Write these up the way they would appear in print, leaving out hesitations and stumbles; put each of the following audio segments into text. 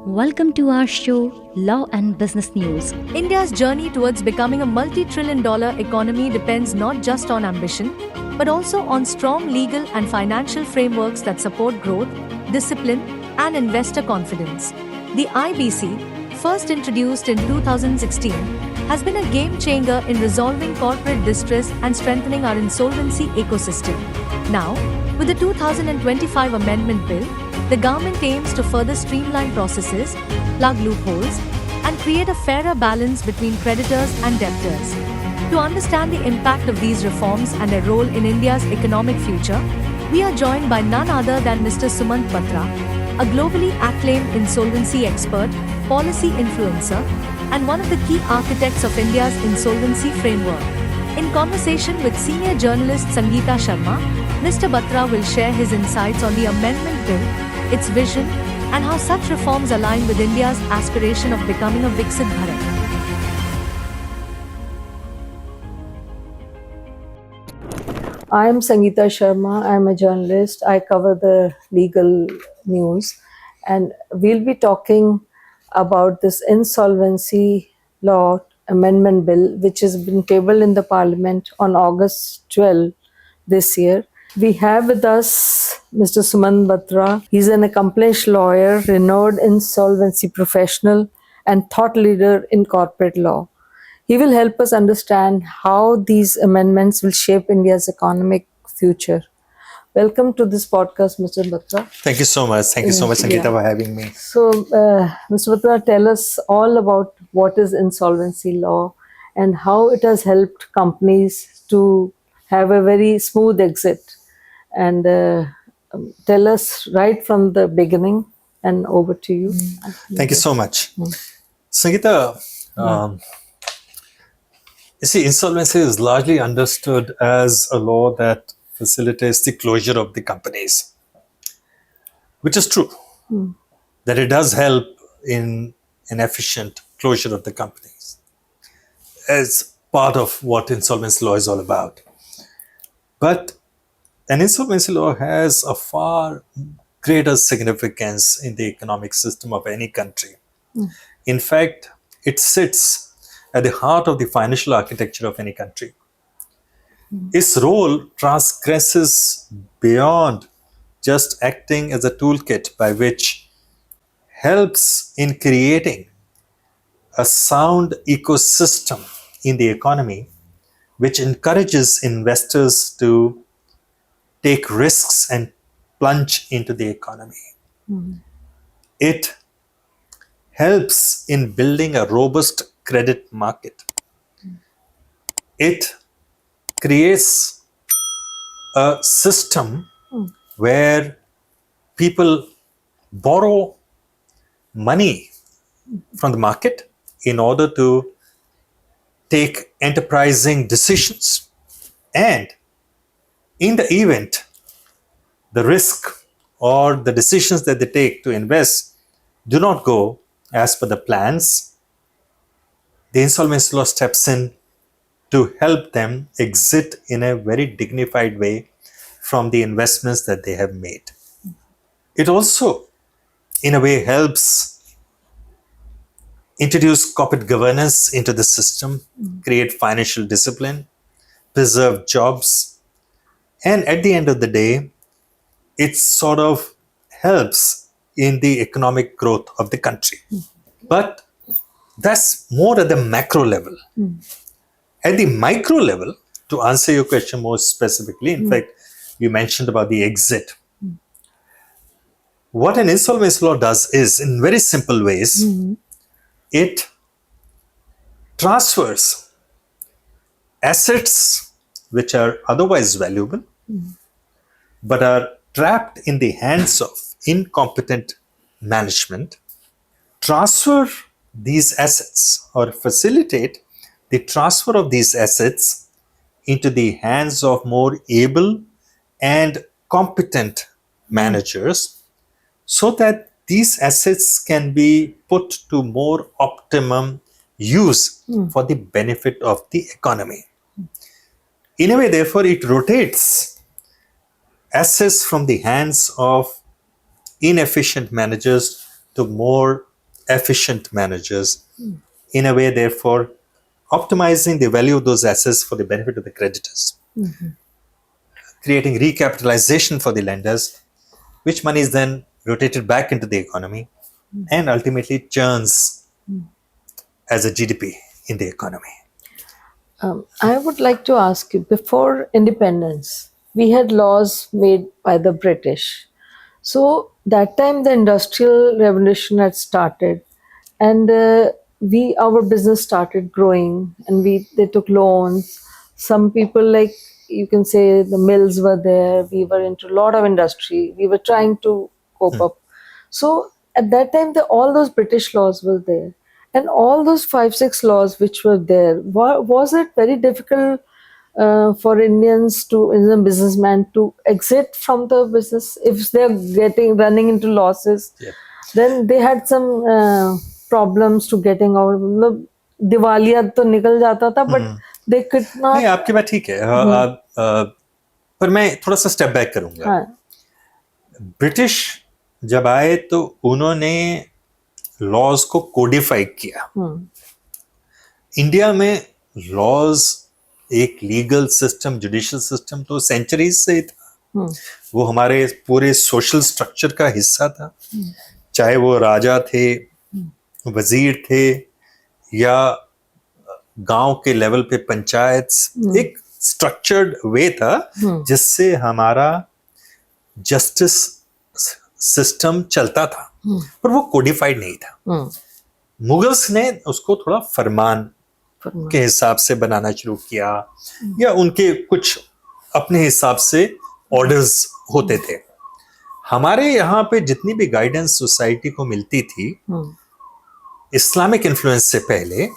Welcome to our show, Law and Business News. India's journey towards becoming a multi-trillion-dollar economy depends not just on ambition, but also on strong legal and financial frameworks that support growth, discipline, and investor confidence. The IBC, first introduced in 2016, has been a game changer in resolving corporate distress and strengthening our insolvency ecosystem. Now, with the 2025 Amendment Bill, the government aims to further streamline processes, plug loopholes, and create a fairer balance between creditors and debtors. To understand the impact of these reforms and their role in India's economic future, we are joined by none other than Mr. Sumant Batra, a globally acclaimed insolvency expert, policy influencer, and one of the key architects of India's insolvency framework. In conversation with senior journalist Sangeeta Sharma, Mr. Batra will share his insights on the amendment bill, its vision, and how such reforms align with India's aspiration of becoming a Viksit Bharat. I'm Sangeeta Sharma. I'm a journalist. I cover the legal news, and we'll be talking about this insolvency law amendment bill, which has been tabled in the parliament on August 12 this year. We have with us Mr. Sumant Batra. He's an accomplished lawyer, renowned insolvency professional, and thought leader in corporate law. He will help us understand how these amendments will shape India's economic future. Welcome to this podcast, Mr. Batra. Thank you so much. Thank you so much, Sangeeta, for having me. So, Mr. Batra, tell us all about what is insolvency law and how it has helped companies to have a very smooth exit. And tell us right from the beginning, and over to you. Thank you so much. Sangeeta, you see, insolvency is largely understood as a law that facilitates the closure of the companies, which is true, that it does help in an efficient closure of the companies as part of what insolvency law is all about. But an insolvency law has a far greater significance in the economic system of any country. In fact, it sits at the heart of the financial architecture of any country. Its role transgresses beyond just acting as a toolkit by which helps in creating a sound ecosystem in the economy, which encourages investors to take risks and plunge into the economy. It helps in building a robust credit market. It creates a system where people borrow money from the market in order to take enterprising decisions. And in the event, the risk or the decisions that they take to invest do not go as per the plans, the insolvency law steps in to help them exit in a very dignified way from the investments that they have made. It also, in a way, helps introduce corporate governance into the system, create financial discipline, preserve jobs, and at the end of the day, it sort of helps in the economic growth of the country. But that's more at the macro level. At the micro level, to answer your question more specifically, in fact, you mentioned about the exit. What an insolvency law does is, in very simple ways, it transfers assets which are otherwise valuable, but are trapped in the hands of incompetent management, transfer these assets or facilitate the transfer of these assets into the hands of more able and competent managers so that these assets can be put to more optimum use for the benefit of the economy. In a way, therefore, it rotates assets from the hands of inefficient managers to more efficient managers, in a way, therefore, optimizing the value of those assets for the benefit of the creditors, creating recapitalization for the lenders, which money is then rotated back into the economy and ultimately churns as a GDP in the economy. I would like to ask you, before independence, we had laws made by the British. So that time the Industrial Revolution had started, and our business started growing, and they took loans. Some people, like you can say, the mills were there. We were into a lot of industry. We were trying to cope up. So at that time, all those British laws were there. And all those 5-6 laws which were there, was it very difficult for Indians as a businessman to exit from the business if they're running into losses? Yeah. Then they had some problems to getting out. मतलब दिवालिया तो निकल जाता था, but they could not. नहीं, आपकी बात ठीक है, पर मैं थोड़ा सा स्टेप बैक करूंगा. हाँ. ब्रिटिश जब आए तो उन्होंने लॉज को कोडिफाई किया. इंडिया में लॉज, एक लीगल सिस्टम, जुडिशियल सिस्टम तो सेंचुरीज से ही था. वो हमारे पूरे सोशल स्ट्रक्चर का हिस्सा था. चाहे वो राजा थे, वजीर थे, या गांव के लेवल पे पंचायत, एक स्ट्रक्चर्ड वे था जिससे हमारा जस्टिस सिस्टम चलता था. पर वो कोडिफाइड नहीं था. मुगल्स ने उसको थोड़ा फरमान के हिसाब से बनाना शुरू किया, या उनके कुछ अपने हिसाब से ऑर्डर्स होते थे. हमारे यहाँ पे जितनी भी गाइडेंस सोसाइटी को मिलती थी इस्लामिक इन्फ्लुएंस से पहले,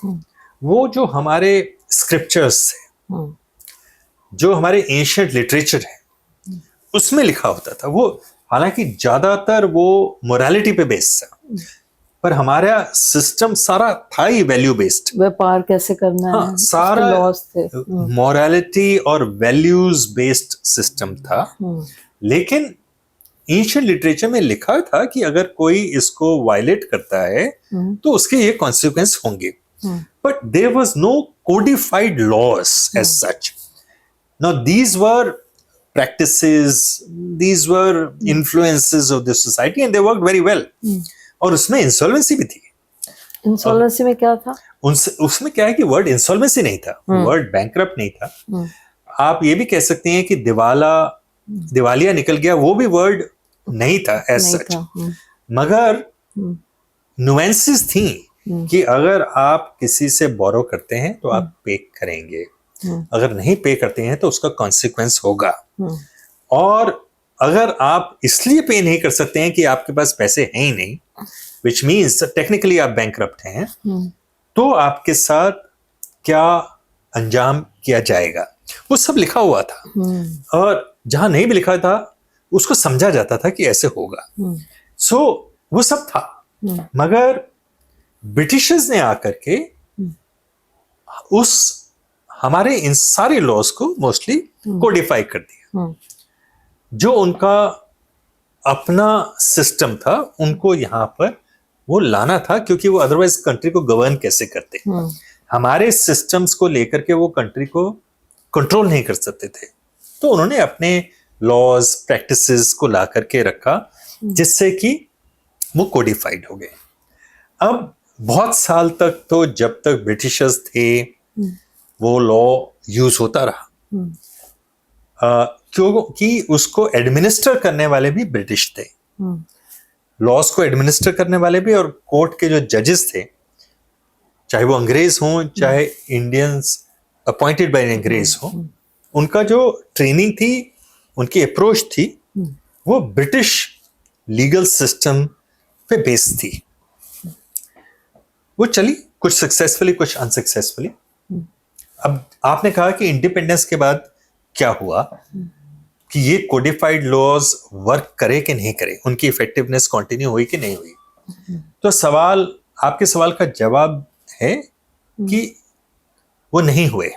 वो जो हमारे स्क्रिप्चर्स थे, जो हमारे एंशिएंट लिटरेचर है, उसमें लिखा होता था. वो हालांकि ज्यादातर वो मोरालिटी पे बेस्ड था, पर हमारा सिस्टम सारा था ही वैल्यू बेस्ड. व्यापार कैसे करना है, सारा लॉस थे, मोरालिटी और वैल्यूज बेस्ड सिस्टम था. लेकिन एंशिएंट लिटरेचर में लिखा था कि अगर कोई इसको वायलेट करता है तो उसके ये कॉन्सिक्वेंस होंगे. But there was no codified laws as such. Now these were practices, these were influences of the society and they worked very well. और उसमें इंसॉल्वेंसी भी थी. इंसॉल्वेंसी में क्या था? उसमें क्या है कि वर्ड इंसॉल्वेंसी नहीं था, वर्ड बैंकरप्ट नहीं था. आप ये भी कह सकते हैं कि दिवालिया निकल गया, वो भी वर्ड नहीं था एज सच. मगर नुएंसेस थी कि अगर आप किसी से बोरो करते हैं तो आप पे करेंगे, अगर नहीं पे करते हैं तो उसका कॉन्सिक्वेंस होगा. और अगर आप इसलिए पे नहीं कर सकते हैं कि आपके पास पैसे हैं ही नहीं, विच मीन्स टेक्निकली आप बैंकरप्ट हैं, तो आपके साथ क्या अंजाम किया जाएगा, वो सब लिखा हुआ था. और जहां नहीं भी लिखा था उसको समझा जाता था कि ऐसे होगा. सो वो सब था. मगर ब्रिटिशर्स ने आकर के उस हमारे इन सारे लॉज को मोस्टली कोडिफाई कर दिया. जो उनका अपना सिस्टम था उनको यहाँ पर वो लाना था, क्योंकि वो अदरवाइज कंट्री को गवर्न कैसे करते. हमारे सिस्टम्स को लेकर के वो कंट्री को कंट्रोल नहीं कर सकते थे. तो उन्होंने अपने लॉज, प्रैक्टिसेस को ला करके रखा, जिससे कि वो कोडिफाइड हो गए. अब बहुत साल तक तो जब तक ब्रिटिशर्स थे वो लॉ यूज होता रहा, क्योंकि उसको एडमिनिस्टर करने वाले भी ब्रिटिश थे. लॉज को एडमिनिस्टर करने वाले भी, और कोर्ट के जो जजेस थे, चाहे वो अंग्रेज हों चाहे इंडियंस अपॉइंटेड बाय अंग्रेज हों, उनका जो ट्रेनिंग थी, उनकी अप्रोच थी, वो ब्रिटिश लीगल सिस्टम पे बेस्ड थी. वो चली कुछ सक्सेसफुली, कुछ अनसक्सेसफुली. अब आपने कहा कि इंडिपेंडेंस के बाद क्या हुआ, कि ये कोडिफाइड लॉज वर्क करे कि नहीं करे, उनकी इफेक्टिवनेस कंटिन्यू हुई कि नहीं हुई. तो सवाल, आपके सवाल का जवाब है कि वो नहीं हुए.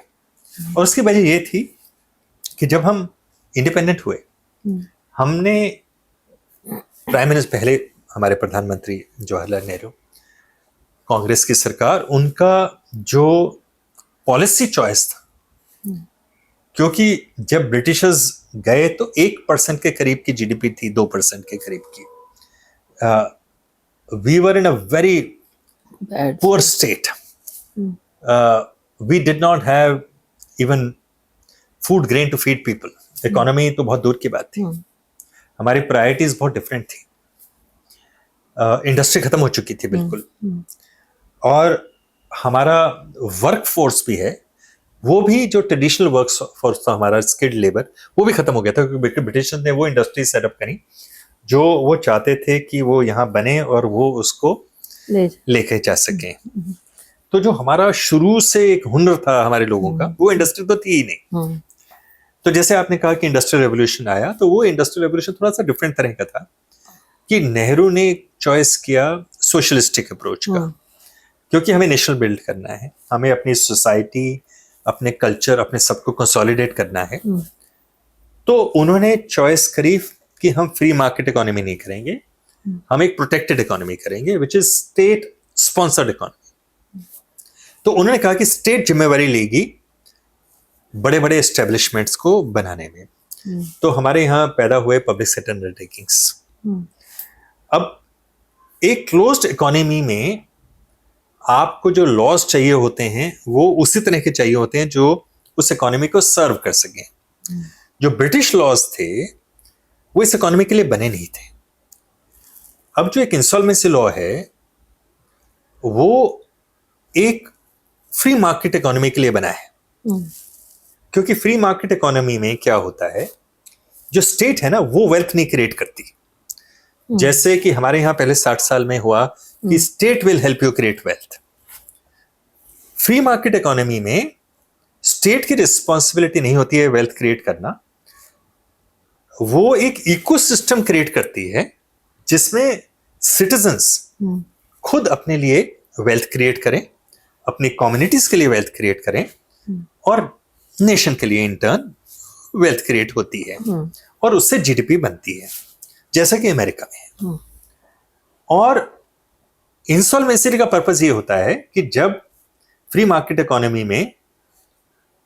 और उसकी वजह ये थी कि जब हम इंडिपेंडेंट हुए, हमने प्राइम मिनिस्टर, पहले हमारे प्रधानमंत्री जवाहरलाल नेहरू, कांग्रेस की सरकार, उनका जो पॉलिसी चॉइस था, क्योंकि जब ब्रिटिशर्स गए तो 1% के करीब की जीडीपी थी, 2% के करीब की. We were in a very Bad. poor state. We did not have even food grain to feed people. Economy तो बहुत दूर की बात थी. हमारी प्रायोरिटीज बहुत डिफरेंट थी. इंडस्ट्री खत्म हो चुकी थी बिल्कुल. और हमारा वर्क फोर्स भी है, वो भी जो ट्रेडिशनल वर्क फोर्स था हमारा, स्किल्ड लेबर, वो भी खत्म हो गया था, क्योंकि ब्रिटिशर्स ने वो इंडस्ट्री सेटअप करी जो वो चाहते थे कि वो यहाँ बने और वो उसको लेके जा सकें. तो जो हमारा शुरू से एक हुनर था हमारे लोगों का, वो इंडस्ट्री तो थी ही नहीं. तो जैसे आपने कहा कि इंडस्ट्रियल रेवोल्यूशन आया, तो वो इंडस्ट्रियल रेवोल्यूशन थोड़ा सा डिफरेंट तरह का था कि नेहरू ने चॉइस किया सोशलिस्टिक अप्रोच का, क्योंकि हमें नेशनल बिल्ड करना है, हमें अपनी सोसाइटी, अपने कल्चर, अपने सबको कंसोलिडेट करना है. तो उन्होंने चॉइस करी कि हम फ्री मार्केट इकोनॉमी नहीं करेंगे, हम एक प्रोटेक्टेड इकोनॉमी करेंगे, which is state sponsored economy. तो उन्होंने कहा कि स्टेट जिम्मेवारी लेगी बड़े बड़े एस्टेब्लिशमेंट्स को बनाने में. तो हमारे यहाँ पैदा हुए पब्लिक सेक्टर अंडरटेकिंग्स. अब एक क्लोज्ड इकोनॉमी में आपको जो लॉज चाहिए होते हैं वो उसी तरह के चाहिए होते हैं जो उस इकोनॉमी को सर्व कर सकें. जो ब्रिटिश लॉज थे वो इस इकोनॉमी के लिए बने नहीं थे. अब जो एक इंसॉल्वेंसी लॉ है वो एक फ्री मार्केट इकोनॉमी के लिए बना है. क्योंकि फ्री मार्केट इकोनॉमी में क्या होता है, जो स्टेट है ना वो वेल्थ नहीं क्रिएट करती. जैसे कि हमारे यहां पहले 60 साल में हुआ कि state will help you create wealth. Free market economy में स्टेट की रिस्पॉन्सिबिलिटी नहीं होती है वेल्थ क्रिएट करना. वो एक इकोसिस्टम क्रिएट करती है जिसमें सिटीजन्स खुद अपने लिए वेल्थ क्रिएट करें, अपनी कम्युनिटीज के लिए वेल्थ क्रिएट करें, और नेशन के लिए इन टर्न वेल्थ क्रिएट होती है और उससे जीडीपी बनती है, जैसा कि अमेरिका में है. और इंसॉल्वेंसी का पर्पस ये होता है कि जब फ्री मार्केट इकोनॉमी में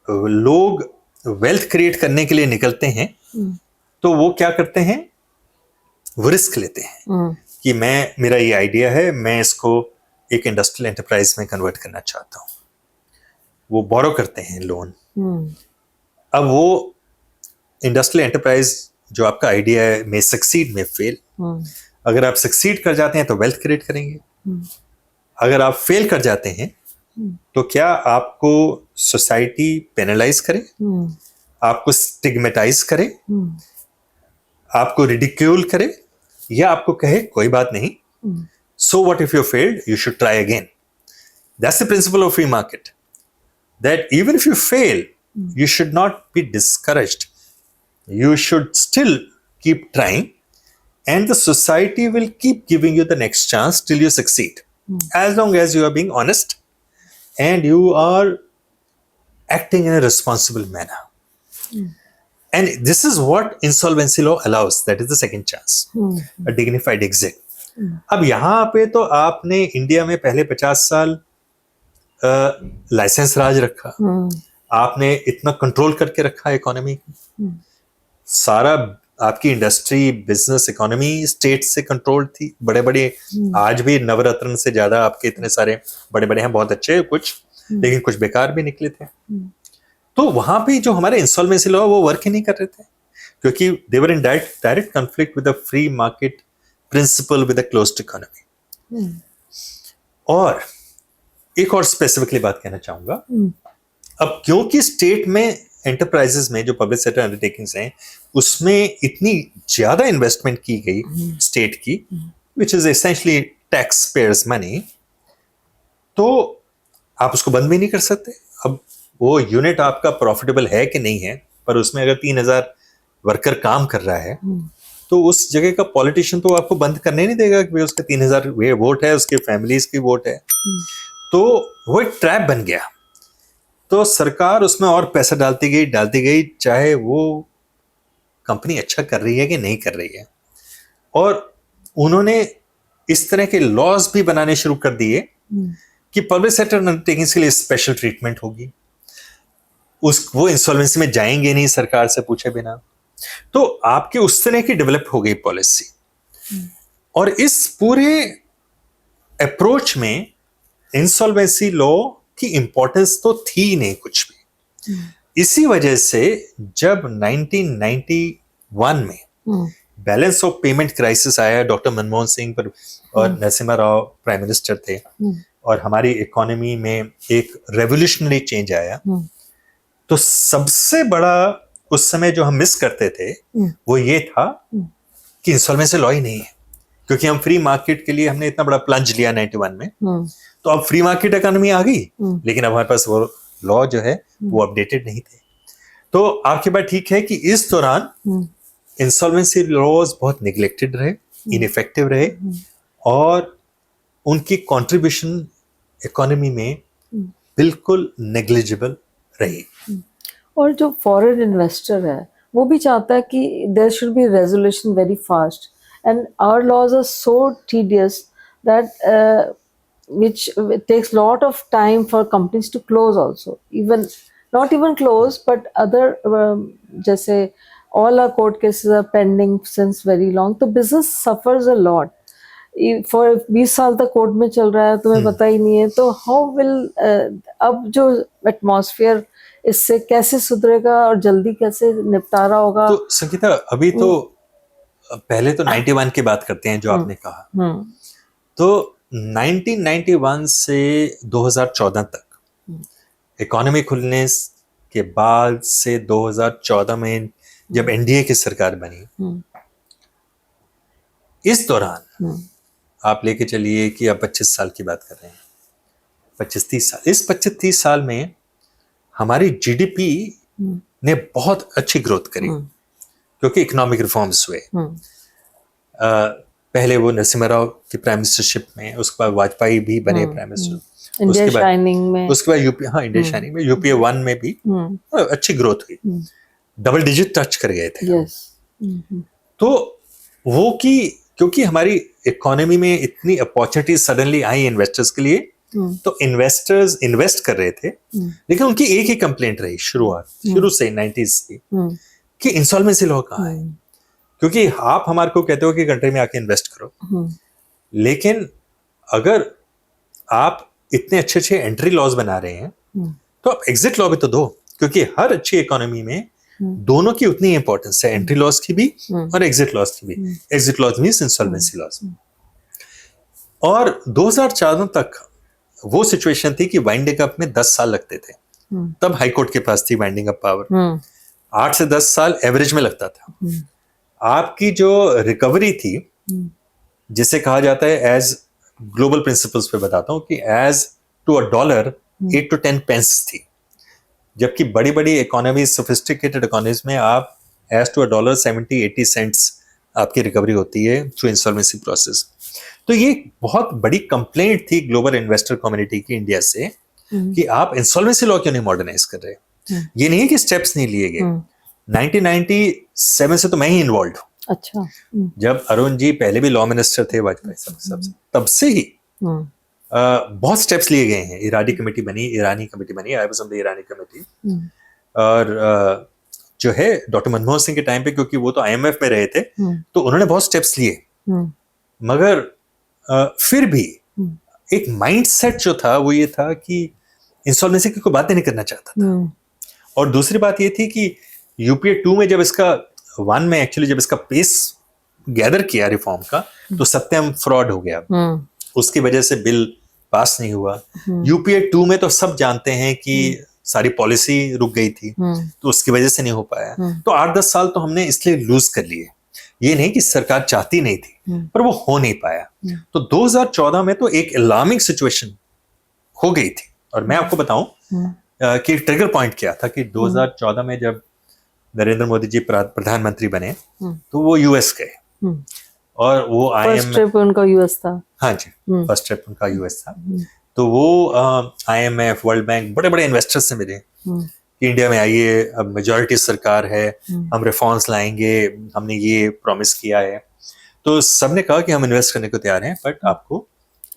लोग वेल्थ क्रिएट करने के लिए निकलते हैं तो वो क्या करते हैं, वो रिस्क लेते हैं कि मेरा ये आइडिया है, मैं इसको एक इंडस्ट्रियल एंटरप्राइज में कन्वर्ट करना चाहता हूं. वो बोरो करते हैं लोन. अब वो इंडस्ट्रियल एंटरप्राइज जो आपका आइडिया है में सक्सीड में फेल. अगर आप सक्सीड कर जाते हैं तो वेल्थ क्रिएट करेंगे. अगर आप फेल कर जाते हैं तो क्या आपको सोसाइटी पेनलाइज करे, आपको स्टिग्मेटाइज करे, आपको रिडिक्यूल करे, या आपको कहे कोई बात नहीं, so what if you failed, you should try again. That's the principle of free market, that even if you fail you should not be discouraged, you should still keep trying, and the society will keep giving you the next chance till you succeed, as long as you are being honest and you are acting in a responsible manner. And this is what insolvency law allows, that is the second chance, a dignified exit. अब यहाँ पे तो आपने India में पहले 50 साल licence राज रखा, आपने इतना कंट्रोल करके रखा इकोनॉमी को, सारा आपकी इंडस्ट्री, बिजनेस, इकोनॉमी स्टेट से कंट्रोल थी. बड़े बड़े आज भी नवरत्न से ज्यादा आपके इतने सारे बड़े बड़े हैं, बहुत अच्छे कुछ, लेकिन कुछ बेकार भी निकले थे. तो वहां पे जो हमारे इंसॉल्वेंसी लॉ वो वर्क ही नहीं कर रहे थे, क्योंकि they were in direct conflict with the free market principle with the closed economy. और एक और स्पेसिफिकली बात कहना चाहूंगा, अब क्योंकि स्टेट में एंटरप्राइजेस में जो पब्लिक सेक्टर अंडरटेकिंग्स हैं उसमें इतनी ज्यादा इन्वेस्टमेंट की गई स्टेट की, which is essentially tax payers money, तो आप उसको बंद भी नहीं कर सकते. अब वो यूनिट आपका प्रॉफिटेबल है कि नहीं है, पर उसमें अगर 3000 वर्कर काम कर रहा है तो उस जगह का पॉलिटिशियन तो आपको बंद करने नहीं देगा कि उसके 3000 वोट है, उसके फैमिलीज की वोट है. तो वो एक ट्रैप बन गया. तो सरकार उसमें और पैसा डालती गई, चाहे वो कंपनी अच्छा कर रही है कि नहीं कर रही है. और उन्होंने इस तरह के लॉज भी बनाने शुरू कर दिए कि पब्लिक सेक्टर अंडरटेकिंग्स के लिए स्पेशल ट्रीटमेंट होगी, वो इंसॉल्वेंसी में जाएंगे नहीं सरकार से पूछे बिना। तो आपके उस तरह की डेवलप हो गई पॉलिसी, और इस पूरे अप्रोच में इंसॉल्वेंसी लॉ की इंपॉर्टेंस तो थी नहीं कुछ भी। इसी वजह से जब 1991 में बैलेंस ऑफ पेमेंट क्राइसिस आया, डॉक्टर मनमोहन सिंह पर और नरसिम्हा राव प्राइम मिनिस्टर थे, और हमारी इकोनॉमी में एक रेवोल्यूशनरी चेंज आया, तो सबसे बड़ा उस समय जो हम मिस करते थे वो ये था कि इंसॉल्वेंसी लॉ ही नहीं है, क्योंकि हम फ्री मार्केट के लिए हमने इतना बड़ा प्लंज लिया 91 में। तो अब फ्री मार्केट इकोनॉमी आ गई, लेकिन अब हमारे पास वो लॉ जो है वो अपडेटेड नहीं थे। तो आपकी बात ठीक है कि इस दौरान इंसॉल्वेंसी लॉज बहुत निगलेक्टेड रहे, इनइफेक्टिव रहे, और उनकी कंट्रीब्यूशन इकोनॉमी में बिल्कुल नेग्लिजिबल रही। और जो फॉरेन इन्वेस्टर है वो भी चाहता है कि there should be resolution very fast, and our laws are so tedious that which takes lot of time for companies to close also, even not even close but other जैसे all our court cases are pending since very long, तो business suffers a lot for 20 साल तक court में चल रहा है, तुम्हें पता ही नहीं है। तो how will अब जो एटमॉस्फेयर इससे कैसे सुधरेगा और जल्दी कैसे निपटारा होगा? तो संगीता, अभी तो पहले तो 91 की बात करते हैं जो आपने कहा। तो 1991 से 2014 तक इकोनॉमी खुलने के बाद से 2014 में जब एनडीए की सरकार बनी, इस दौरान आप लेके चलिए कि आप 25 साल की बात कर रहे हैं, 25-30 साल, इस 25-30 साल में हमारी जीडीपी ने बहुत अच्छी ग्रोथ करी, क्योंकि इकोनॉमिक रिफॉर्म्स हुए। पहले वो नरसिम्हा राव की प्राइम मिनिस्टरशिप में, उसके बाद वाजपेयी भी बने प्राइम मिनिस्टर, इंडिया शाइनिंग में, उसके बाद यूपी, हाँ इंडिया शाइनिंग में, यूपीए 1 में भी अच्छी ग्रोथ हुई, डबल डिजिट टच कर गए थे। तो वो की क्योंकि हमारी इकोनॉमी में इतनी अपॉर्चुनिटी सडनली आई इन्वेस्टर्स के लिए, तो इन्वेस्टर्स इन्वेस्ट कर रहे थे, लेकिन उनकी एक ही कंप्लेंट रही शुरू से 90s से, कि इंसॉल्वेंसी लॉ कहाँ है। क्योंकि आप हमारे को कहते हो कि कंट्री में आके इन्वेस्ट करो, लेकिन अगर आप इतने अच्छे अच्छे एंट्री लॉज बना रहे हैं तो आप एग्जिट लॉ भी तो दो, क्योंकि हर अच्छी इकोनॉमी में दोनों की उतनी इंपॉर्टेंस है, एंट्री लॉज की भी और एग्जिट लॉज की भी। Exit laws means insolvency laws. और 2014 तक वो सिचुएशन थी कि वाइंडिंग अप में 10 साल लगते थे, तब हाई कोर्ट के पास थी वाइंडिंग अप पावर। 8 से 10 साल एवरेज में लगता था। आपकी जो रिकवरी थी, जिसे कहा जाता है एज ग्लोबल प्रिंसिपल्स पे बताता हूं कि as to a dollar 8 to 10 pence थी, जबकि बड़ी बड़ी इकोनॉमीज, सोफिस्टिकेटेड इकोनॉमीज में आप as to a dollar 70-80 cents आपकी रिकवरी होती है थ्रू इंसॉल्वेंसी प्रोसेस। तो ये बहुत बड़ी कंप्लेंट थी ग्लोबल इन्वेस्टर कम्युनिटी की इंडिया से कि आप इंसॉल्वेंसी लॉ क्यों नहीं मॉडर्नाइज कर रहे। ये नहीं है कि स्टेप्स नहीं लिए गए। 1997 से तो मैं ही इन्वॉल्व हूं। अच्छा। जब अरुण जी पहले भी लॉ मिनिस्टर थे वाजपेयी साहब, तब से ही बहुत स्टेप्स लिए गए हैं। ईरानी कमेटी बनी, I was on the Irani committee. और जो है डॉक्टर मनमोहन सिंह के टाइम पे, क्योंकि वो तो आईएमएफ में रहे थे, तो उन्होंने बहुत स्टेप्स लिए, मगर फिर भी एक माइंडसेट जो था वो ये था कि इंसॉल्वेंसी की कोई बात नहीं करना चाहता था। और दूसरी बात ये थी कि यूपीए 2 में जब इसका 1 में एक्चुअली जब इसका पेस गैदर किया रिफॉर्म का, तो सत्यम फ्रॉड हो गया, उसकी वजह से बिल पास नहीं हुआ। यूपीए 2 में तो सब जानते हैं कि सारी पॉलिसी रुक गई थी, तो उसकी वजह से नहीं हो पाया। तो 8-10 साल तो हमने इसलिए लूज कर लिए। ये नहीं कि सरकार चाहती नहीं थी, पर वो हो नहीं पाया। तो 2014 में तो एक अलार्मिंग सिचुएशन हो गई थी। और मैं आपको बताऊं कि ट्रिगर पॉइंट क्या था कि 2014 में जब नरेंद्र मोदी जी प्रधानमंत्री बने, तो वो यूएस गए, और वो फर्स्ट ट्रिप उनका यूएस था। हाँ जी, फर्स्ट ट्रिप उनका यूएस था। तो वो आईएमएफ, वर्ल्ड बैंक, बड़े बड़े इन्वेस्टर्स से मिले कि इंडिया में आइए, अब मेजॉरिटी सरकार है, हम रिफॉर्म्स लाएंगे, हमने ये प्रॉमिस किया है। तो सबने कहा कि हम इन्वेस्ट करने को तैयार हैं, बट आपको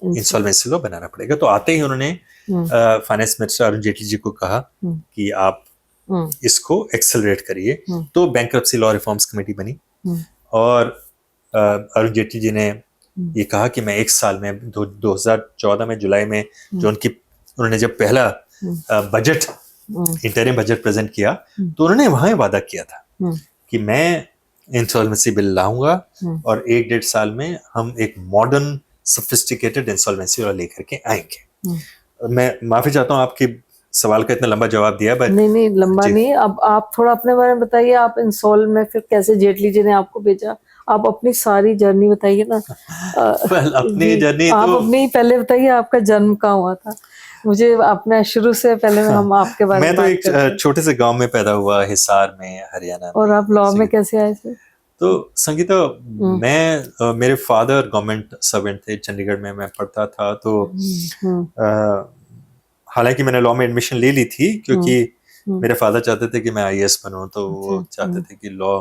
इंसॉल्वेंसी लॉ बनाना पड़ेगा। तो आते ही उन्होंने फाइनेंस मिनिस्टर अरुण जेटली जी को कहा कि आप इसको एक्सेलरेट करिए। तो बैंक्रप्सी लॉ रिफॉर्म्स कमेटी बनी और अरुण जेटली जी ने ये कहा कि मैं एक साल में 2014 में जुलाई में जो उन्होंने जब पहला बजट इंटरिम बजट प्रेजेंट किया तो उन्होंने वहां वादा किया था कि मैं इंसॉल्वेंसी बिल लाऊंगा और 1-1.5 साल में हम एक मॉडर्न सोफिस्टिकेटेड इंसॉल्वेंसी लॉ लेकर के आएंगे। मैं माफी चाहता हूँ आपके सवाल का इतना लंबा जवाब दिया, बट नहीं लंबा नहीं। अब आप थोड़ा अपने बारे में बताइए, आप इंसॉल में फिर कैसे जेटली जी ने आपको भेजा, आप अपनी सारी जर्नी बताइए ना। अपनी जर्नी आप तो अपनी पहले बताइए, आपका जन्म कहाँ हुआ था? मुझे अपने शुरू से पहले में हम आपके बारे में मैं तो एक छोटे से गांव में पैदा हुआ, हिसार में, हरियाणा में। और आप लॉ में कैसे आए थे? तो संगीता, मैं मेरे फादर गवर्नमेंट सर्वेंट थे, चंडीगढ़ में मैं पढ़ता था। तो हालांकि मैंने लॉ में एडमिशन ले ली थी क्योंकि मेरे फादर चाहते थे कि मैं आईएएस बनूं, तो वो चाहते थे कि लॉ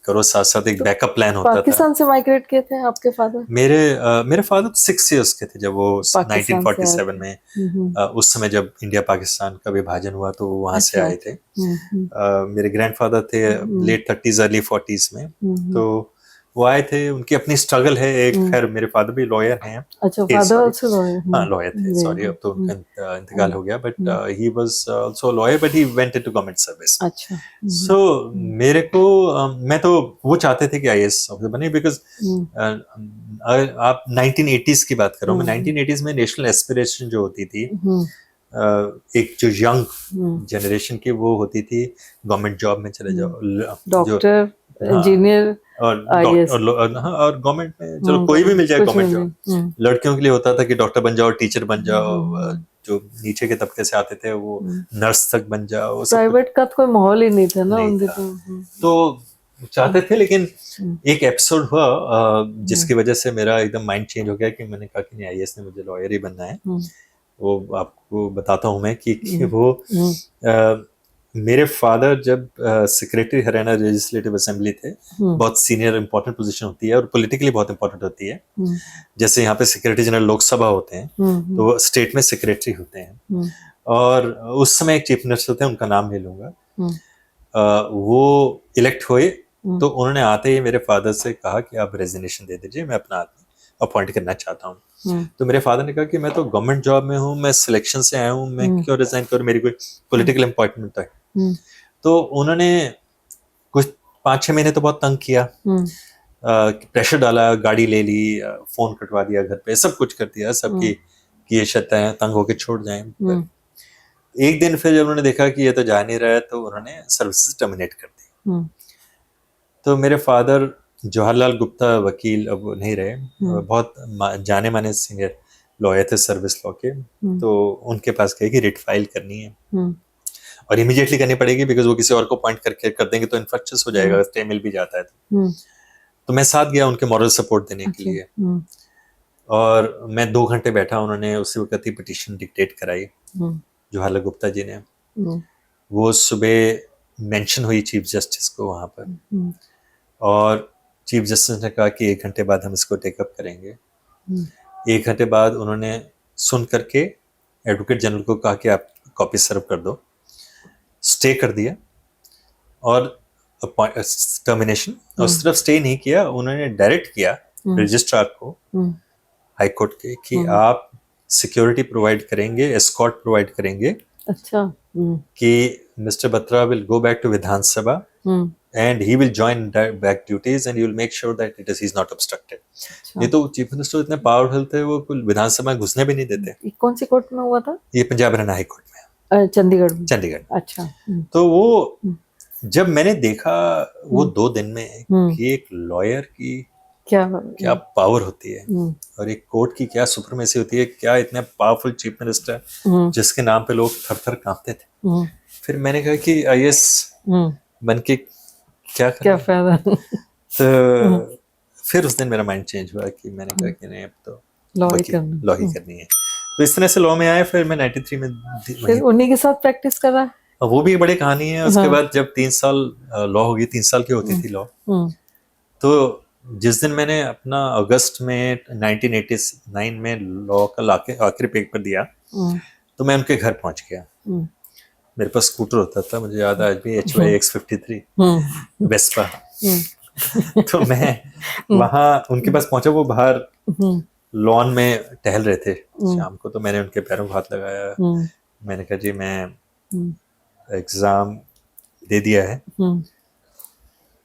करो, साथ साथ एक बैकअप प्लान होता था। पाकिस्तान से माइग्रेट किए थे आपके फादर? मेरे फादर 6 इयर्स के थे जब वो 1947 में उस समय जब इंडिया पाकिस्तान का विभाजन हुआ तो वहां से आए थे। मेरे ग्रैंडफादर थे लेट 30s अर्ली 40s में, तो वो आए थे। उनकी अपनी स्ट्रगल है एक। खैर मेरे फादर भी लॉयर हैं। अच्छा, फादर आल्सो लॉयर? हाँ, लॉयर थे। सॉरी, अब तो उनका इंतकाल हो गया, but he was also lawyer, but he went into government service. अच्छा। सो मेरे को मैं तो वो चाहते थे कि आईएएस ऑफिसर बने, बिकॉज आप 1980s की बात कर रहा हूँ मैं। 1980s में नेशनल एस्पिरेशन जो होती थी, एक जो यंग जनरेशन की, वो होती थी गवर्नमेंट जॉब में चले जाओ, डॉक्टर, इंजीनियर और गवर्नमेंट में चलो कोई भी मिल जाए गवर्नमेंट जॉब। लड़कियों के लिए होता था कि डॉक्टर बन जाओ, टीचर बन जाओ, जो नीचे के तबके से आते थे वो नर्स तक बन जाओ। प्राइवेट का तो कोई माहौल ही नहीं था ना उन दिनों। तो चाहते थे, लेकिन एक एपिसोड हुआ जिसकी वजह से मेरा एकदम माइंड चेंज हो गया कि मैंने कहा कि नहीं, आईएएस ने मुझे लॉयर ही बनना है। वो आपको बताता हूँ मैं कि वो मेरे फादर जब सेक्रेटरी हरियाणा लेजिस्लेटिव असेंबली थे, बहुत सीनियर इंपॉर्टेंट पोजीशन होती है और पॉलिटिकली बहुत इंपॉर्टेंट होती है। जैसे यहाँ पे सेक्रेटरी जनरल लोकसभा होते हैं, तो वो स्टेट में सेक्रेटरी होते हैं। और उस समय एक चीफ मिनिस्टर थे, उनका नाम ले लूंगा। वो इलेक्ट हुए तो उन्होंने आते ही मेरे फादर से कहा कि आप रेजिग्नेशन दे दीजिए, मैं अपना आदमी अपॉइंट करना चाहता हूँ। तो मेरे फादर ने कहा कि मैं तो गवर्नमेंट जॉब में हूँ, मैं सिलेक्शन से आया हूँ, मैं क्यों रिजाइन करूँ, मेरी कोई पॉलिटिकल अपॉइंटमेंट तो है। तो उन्होंने कुछ 5-6 महीने तो बहुत तंग किया, प्रेशर डाला, गाड़ी ले ली, फोन कटवा दिया घर पे, सब कुछ कर दिया, सबकी कि ये शर्त है, तंग होके छोड़ जाएं। एक दिन फिर जब उन्होंने देखा कि ये तो जा नहीं रहा है, तो उन्होंने सर्विसेज टर्मिनेट कर दी। तो मेरे फादर जवाहरलाल गुप्ता वकील अब नहीं रहे, बहुत जाने माने सीनियर लॉयर थे सर्विस लॉ के। तो उनके पास गए कि रिट फाइल करनी है और इमीडिएटली करनी पड़ेगी, बिकॉज वो किसी और को पॉइंट करके कर देंगे तो इन्फेक्शियस हो जाएगा, स्टे मिल भी जाता है। तो मैं साथ गया उनके मॉरल सपोर्ट देने के लिए, और मैं 2 घंटे बैठा। उन्होंने उसी वक्त ही पिटीशन डिक्टेट कराई जवाहरलाल गुप्ता जी ने। वो सुबह मेंशन हुई चीफ जस्टिस को वहां पर, और चीफ जस्टिस ने कहा कि 1 घंटे बाद हम इसको टेकअप करेंगे। 1 घंटे बाद उन्होंने सुन करके एडवोकेट जनरल को कहा कि आप कॉपी सर्व कर दो, स्टे कर दिया और टर्मिनेशन। और सिर्फ स्टे नहीं किया, उन्होंने डायरेक्ट किया रजिस्ट्रार को हाई कोर्ट के कि आप सिक्योरिटी प्रोवाइड करेंगे, एस्कॉर्ट प्रोवाइड करेंगे। अच्छा। कि mister Batra will go back to Vidhan Sabha and he will join back duties and he will make sure that he is not obstructed. ये तो चीफ मिनिस्टर इतने पावरफुल थे, वो विधानसभा में घुसने भी नहीं देते। कौन सी कोर्ट में हुआ था ये? पंजाब हरियाणा हाई कोर्ट में, चंडीगढ़ में। चंडीगढ़। अच्छा। तो वो जब मैंने देखा वो 2 दिन में कि एक लॉयर की क्या पावर होती है और एक कोर्ट की क्या सुप्रीमेसी होती है, क्या इतने पावरफुल चीफ मिनिस्टर जिसके नाम पे लोग थर-थर कांपते थे। फिर मैंने कहा कि आईएएस बन के क्या फायदा। तो फिर उस दिन मेरा माइंड चेंज हुआ कि मैंने कहा कि नहीं, अब तो लॉ ही करनी है। तो इस तरह से लॉ में आए। फिर मैं 93 में फिर उन्हीं के साथ प्रैक्टिस करा। वो भी एक बड़ी कहानी है। उसके बाद जब 3 साल लॉ होगी, 3 साल की होती थी लॉ, तो जिस दिन मैंने अपना अगस्त में 1989 में लॉ का आखिरी पेपर दिया, तो मैं उनके घर पहुंच गया। मेरे पास स्कूटर होता था, मुझे याद है आज भी, HYX53 वेस्पा। तो मैं वहां उनके पास पहुंचा, वो बाहर लॉन में टहल रहे थे शाम को। तो मैंने उनके पैरों को हाथ लगाया, मैंने कहा जी मैं एग्जाम दे दिया है,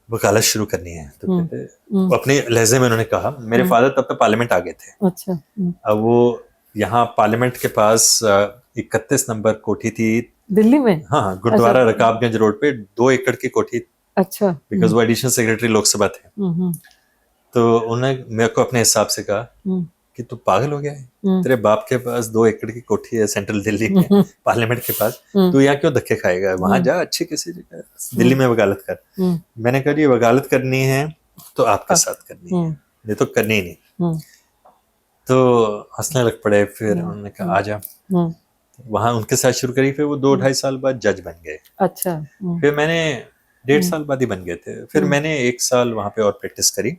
वकालत शुरू करनी है। तो कहते, अपने लहजे में उन्होंने कहा, मेरे फादर तब तक पार्लियामेंट आ गए थे। अच्छा। अब वो यहाँ पार्लियामेंट के पास 31 नंबर कोठी थी दिल्ली में। हाँ, गुरुद्वारा रकाबगंज रोड पे 2 एकड़ की कोठी। अच्छा। बिकॉज वो एडिशनल सेक्रेटरी लोकसभा थे। तो उन्होंने मेरे को अपने हिसाब से कहा कि तू पागल हो गया है, तेरे बाप के पास 2 एकड़ की कोठी है सेंट्रल दिल्ली में पार्लियामेंट के पास, तू यहाँ क्यों धक्के खाएगा, वहां जा अच्छी किसी जगह दिल्ली में वकालत कर। मैंने कहा ये वकालत करनी है तो आपके साथ करनी है, नहीं तो करनी ही नहीं। तो हंसने लग पड़े। फिर उन्होंने कहा आ जा, वहां उनके साथ शुरू करी। फिर वो 2-2.5 साल बाद जज बन गए। अच्छा। फिर मैंने 1.5 साल बाद ही बन गए थे। फिर मैंने 1 साल वहां पे और प्रैक्टिस करी।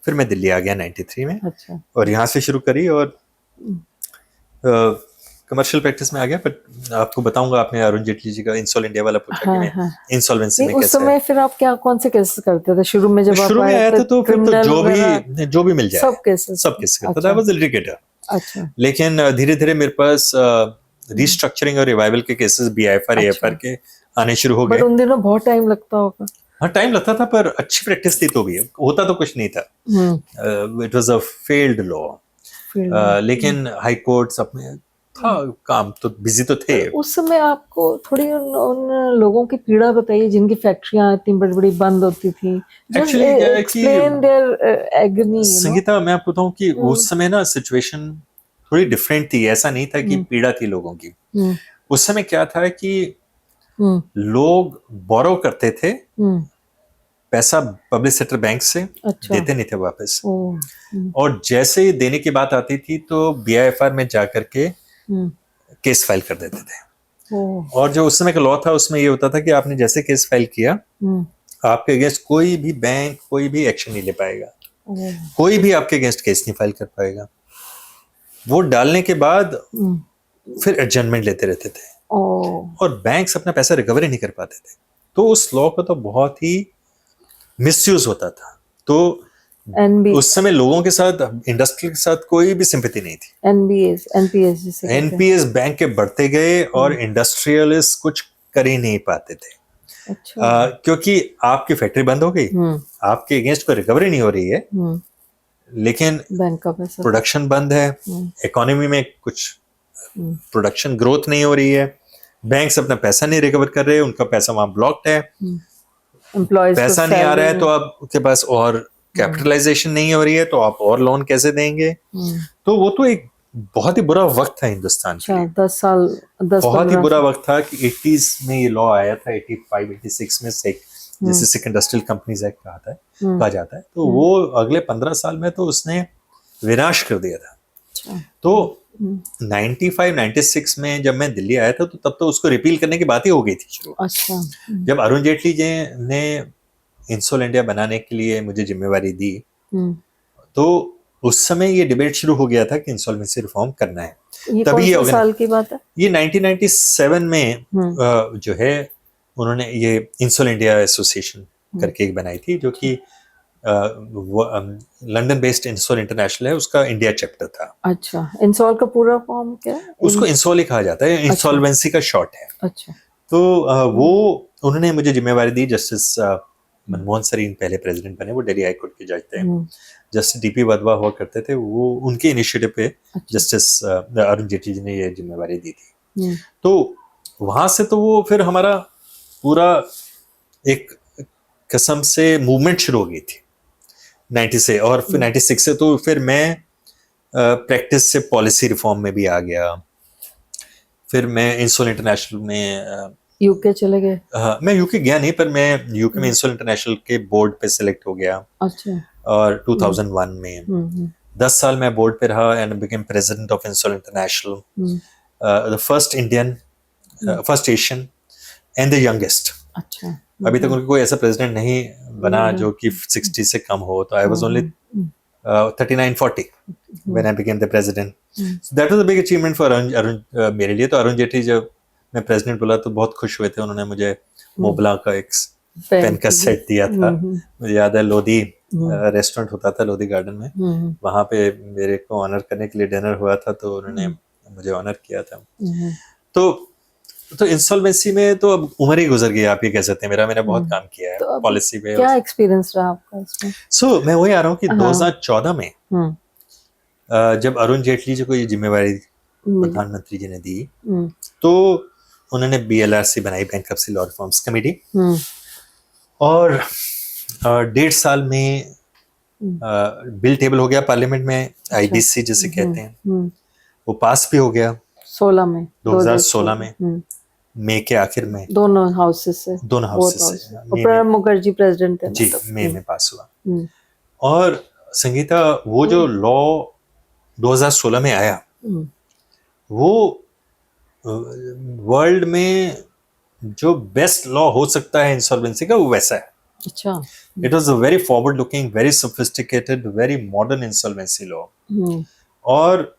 फिर मैं दिल्ली आ गया 93 में। अच्छा। और यहाँ से शुरू करी और कमर्शियल प्रैक्टिस में आ गया। पर आपको बताऊंगा, आपने अरुण जेटली जी का इंसॉल इंडिया वाला पूछा कि मैं इंसॉल्वेंसी में उस कैसे समय फिर आप क्या कौन से केसेस करते थे शुरू में? जब आप आया था तो फिर तो जो भी मिल जाए सब केसेस करता था। I was a litigator. अच्छा। लेकिन धीरे धीरे मेरे पास रिस्ट्रक्चरिंग और रिवाइवल के केसेस BIFR AFR के आने शुरू हो गए। पर उन दिनों बहुत टाइम लगता होगा। हाँ, टाइम लगता था, पर अच्छी प्रैक्टिस थी तो भी होता तो कुछ नहीं था। It was a failed law. लेकिन हाई कोर्ट्स अपने था, काम तो बिजी तो थे। उस समय आपको थोड़ी उन लोगों की पीड़ा बताइए जिनकी फैक्ट्रियां इतनी बड़ी बड़ी बंद होती थी। Actually explain their agony. Sangeeta, मैं आपको बताऊं कि उस समय ना सिचुएशन थोड़ी डिफरेंट थी। ऐसा नहीं था कि पीड़ा थी लोगों की। उस समय क्या था कि लोग बोरो करते थे पैसा पब्लिक सेक्टर बैंक से। अच्छा। देते नहीं थे वापस। और जैसे ही देने की बात आती थी तो BIFR में जाकर के केस फाइल कर देते थे। और जो उस समय का लॉ था उसमें ये होता था कि आपने जैसे केस फाइल किया, आपके अगेंस्ट कोई भी बैंक कोई भी एक्शन नहीं ले पाएगा, कोई भी आपके अगेंस्ट केस नहीं फाइल कर पाएगा। वो डालने के बाद फिर एडजमेंट लेते रहते थे और बैंक्स अपना पैसा रिकवर ही नहीं कर पाते थे। तो उस लॉ का तो बहुत ही मिसयूज होता था। तो उस समय लोगों के साथ, इंडस्ट्री के साथ कोई भी सिंपैथी नहीं थी। NPS बैंक के बढ़ते गए और इंडस्ट्रियलिस्ट कुछ कर ही नहीं पाते थे। अच्छा। क्योंकि आपकी फैक्ट्री बंद हो गई, आपके अगेंस्ट कोई रिकवरी नहीं हो रही है, लेकिन बैंक का पैसा, प्रोडक्शन बंद है, इकोनॉमी में कुछ प्रोडक्शन ग्रोथ नहीं हो रही है, बैंक्स अपना पैसा नहीं रिकवर कर रहे, उनका पैसा वहां ब्लॉक्ड है, पैसा नहीं आ रहा है, तो आपके पास और कैपिटलाइजेशन नहीं हो रही है, तो आप और लोन कैसे देंगे? तो वो तो एक बहुत ही बुरा वक्त था हिंदुस्तान के लिए। 10 साल बहुत ही बुरा वक्त था कि 80s में ये लॉ आया था, 85-86 में से, जिसे सिक इंडस्ट्रियल कंपनीज एक्ट कहा जाता है। तो वो अगले 15 साल में तो उसने विनाश कर दिया था। तो 95-96 में जब मैं दिल्ली आया था तो तब तो उसको रिपील करने की बात ही हो गई थी शुरू। अच्छा। जब अरुण जेटली जी ने इंसॉल इंडिया बनाने के लिए मुझे जिम्मेवारी दी, तो उस समय ये डिबेट शुरू हो गया था कि इंसॉल्वेंसी रिफॉर्म करना है। ये तभी ये साल की बात है? ये 1997 में जो है उन्होंने ये इंसॉल इंडिया एसोसिएशन करके एक बनाई थी, जो कि लंदन बेस्ड इंसॉल इंटरनेशनल है, उसका इंडिया चैप्टर था। अच्छा। इंसॉल का पूरा फॉर्म क्या है? उसको इंसॉल ही कहा जाता है, इंसॉल्वेंसी का शॉर्ट है। अच्छा। तो वो उन्होंने मुझे जिम्मेवारी दी। जस्टिस मनमोहन सरीन पहले प्रेसिडेंट बने, वो दिल्ली हाई कोर्ट के जज थे। जस्टिस DP वधवा हुआ करते थे, वो उनके इनिशिएटिव पे जस्टिस अरुण जेटली जी ने ये जिम्मेवारी दी थी। तो वहां से तो वो फिर हमारा पूरा एक किस्म से मूवमेंट शुरू हो गई थी 90 से, और फिर 96 से तो फिर मैं प्रैक्टिस से पॉलिसी रिफॉर्म में भी आ गया। फिर मैं इंसॉल इंटरनेशनल में यूके चले गए। मैं यूके गया नहीं, पर मैं यूके में इंसॉल इंटरनेशनल के बोर्ड पे सिलेक्ट हो गया। अच्छा। और 2001 में 10 साल मैं बोर्ड पे रहा and became president of INSOL International, the first Indian, first Asian and the youngest. अच्छा। अभी तक उनका कोई ऐसा प्रेसिडेंट नहीं बना जो कि 60 से कम हो, तो I was only 39-40 when I became the president. So that was a big achievement for Arun मेरे लिए। तो अरुण जेटली जब मैं प्रेसिडेंट बोला तो बहुत खुश हुए थे, उन्होंने मुझे मोबला का एक पेन का सेट दिया था। मुझे याद है लोधी रेस्टोरेंट होता था लोधी गार्डन में, वहां पे मेरे को ऑनर करने के लिए डिनर हुआ था, तो उन्होंने मुझे ऑनर किया था। तो इंसॉल्वेंसी में तो अब उम्र ही गुजर गई, आप ये कह सकते हैं। मैंने बहुत काम किया है तो पॉलिसी पे। क्या एक्सपीरियंस रहा आपका इसमें? सो मैं वही आ रहा हूँ कि 2014 में जब अरुण जेटली जी को ये जिम्मेवारी प्रधानमंत्री जी ने दी, तो उन्होंने BLRC बनाई, बैंक्रप्सी लॉ रिफॉर्म्स कमेटी, और 1.5 साल में बिल टेबल हो गया पार्लियामेंट में, IBC जिसे कहते हैं, वो पास भी हो गया 2016 में मई के आखिर में, दोनों हाउसेस से प्रणब मुखर्जी प्रेसिडेंट थे जी, मई में पास हुआ। और संगीता, वो जो लॉ 2016 में आया, वो वर्ल्ड में जो बेस्ट लॉ हो सकता है इंसॉल्वेंसी का, वो वैसा है। अच्छा, it was a very forward looking, very sophisticated, very modern insolvency law. और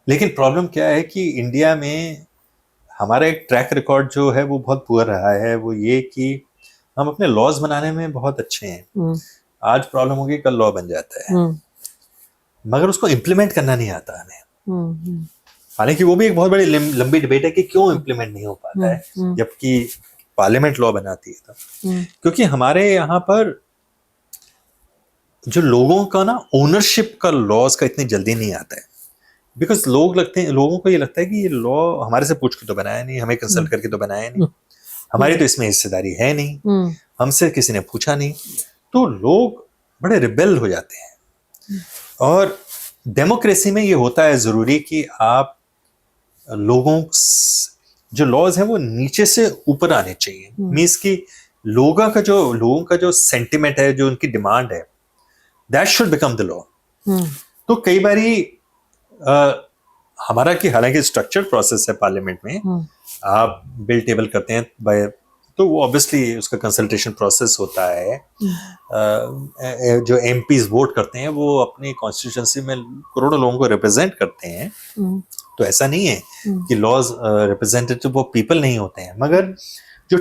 लेकिन प्रॉब्लम क्या है कि इंडिया में हमारा एक ट्रैक रिकॉर्ड जो है वो बहुत पुअर रहा है। वो ये कि हम अपने लॉज बनाने में बहुत अच्छे हैं, आज प्रॉब्लम होगी कल लॉ बन जाता है, मगर उसको इम्प्लीमेंट करना नहीं आता हमें। हालांकि वो भी एक बहुत बड़ी लंबी डिबेट है कि क्यों इम्प्लीमेंट नहीं हो पाता है, जबकि पार्लियामेंट लॉ बनाती है तब। क्योंकि हमारे यहाँ पर जो लोगों का ना ओनरशिप का लॉज का इतनी जल्दी नहीं आता है, बिकॉज लोगों को ये लगता है कि ये लॉ हमारे से पूछ के तो बनाया नहीं, हमें कंसल्ट करके तो बनाया नहीं, हमारी तो इसमें हिस्सेदारी है नहीं, हमसे किसी ने पूछा नहीं, तो लोग बड़े रिबेल हो जाते हैं। और डेमोक्रेसी में ये होता है जरूरी कि आप लोगों, जो लॉज हैं वो नीचे से ऊपर आने चाहिए। मींस कि लोगों का जो सेंटिमेंट है, जो उनकी डिमांड है, that should become the law. तो कई बारी हमारा कि हालांकि स्ट्रक्चर्ड प्रोसेस है पार्लियामेंट में, आप बिल टेबल करते हैं बाय, तो वो ऑब्वियसली उसका कंसल्टेशन प्रोसेस होता है। जो MPs वोट करते हैं वो अपनी कॉन्स्टिट्यूएंसी में करोड़ों लोगों को रिप्रेजेंट करते हैं, तो ऐसा नहीं है कि लॉज रिप्रेजेंटेटिव वो पीपल नहीं होते हैं, मगर जो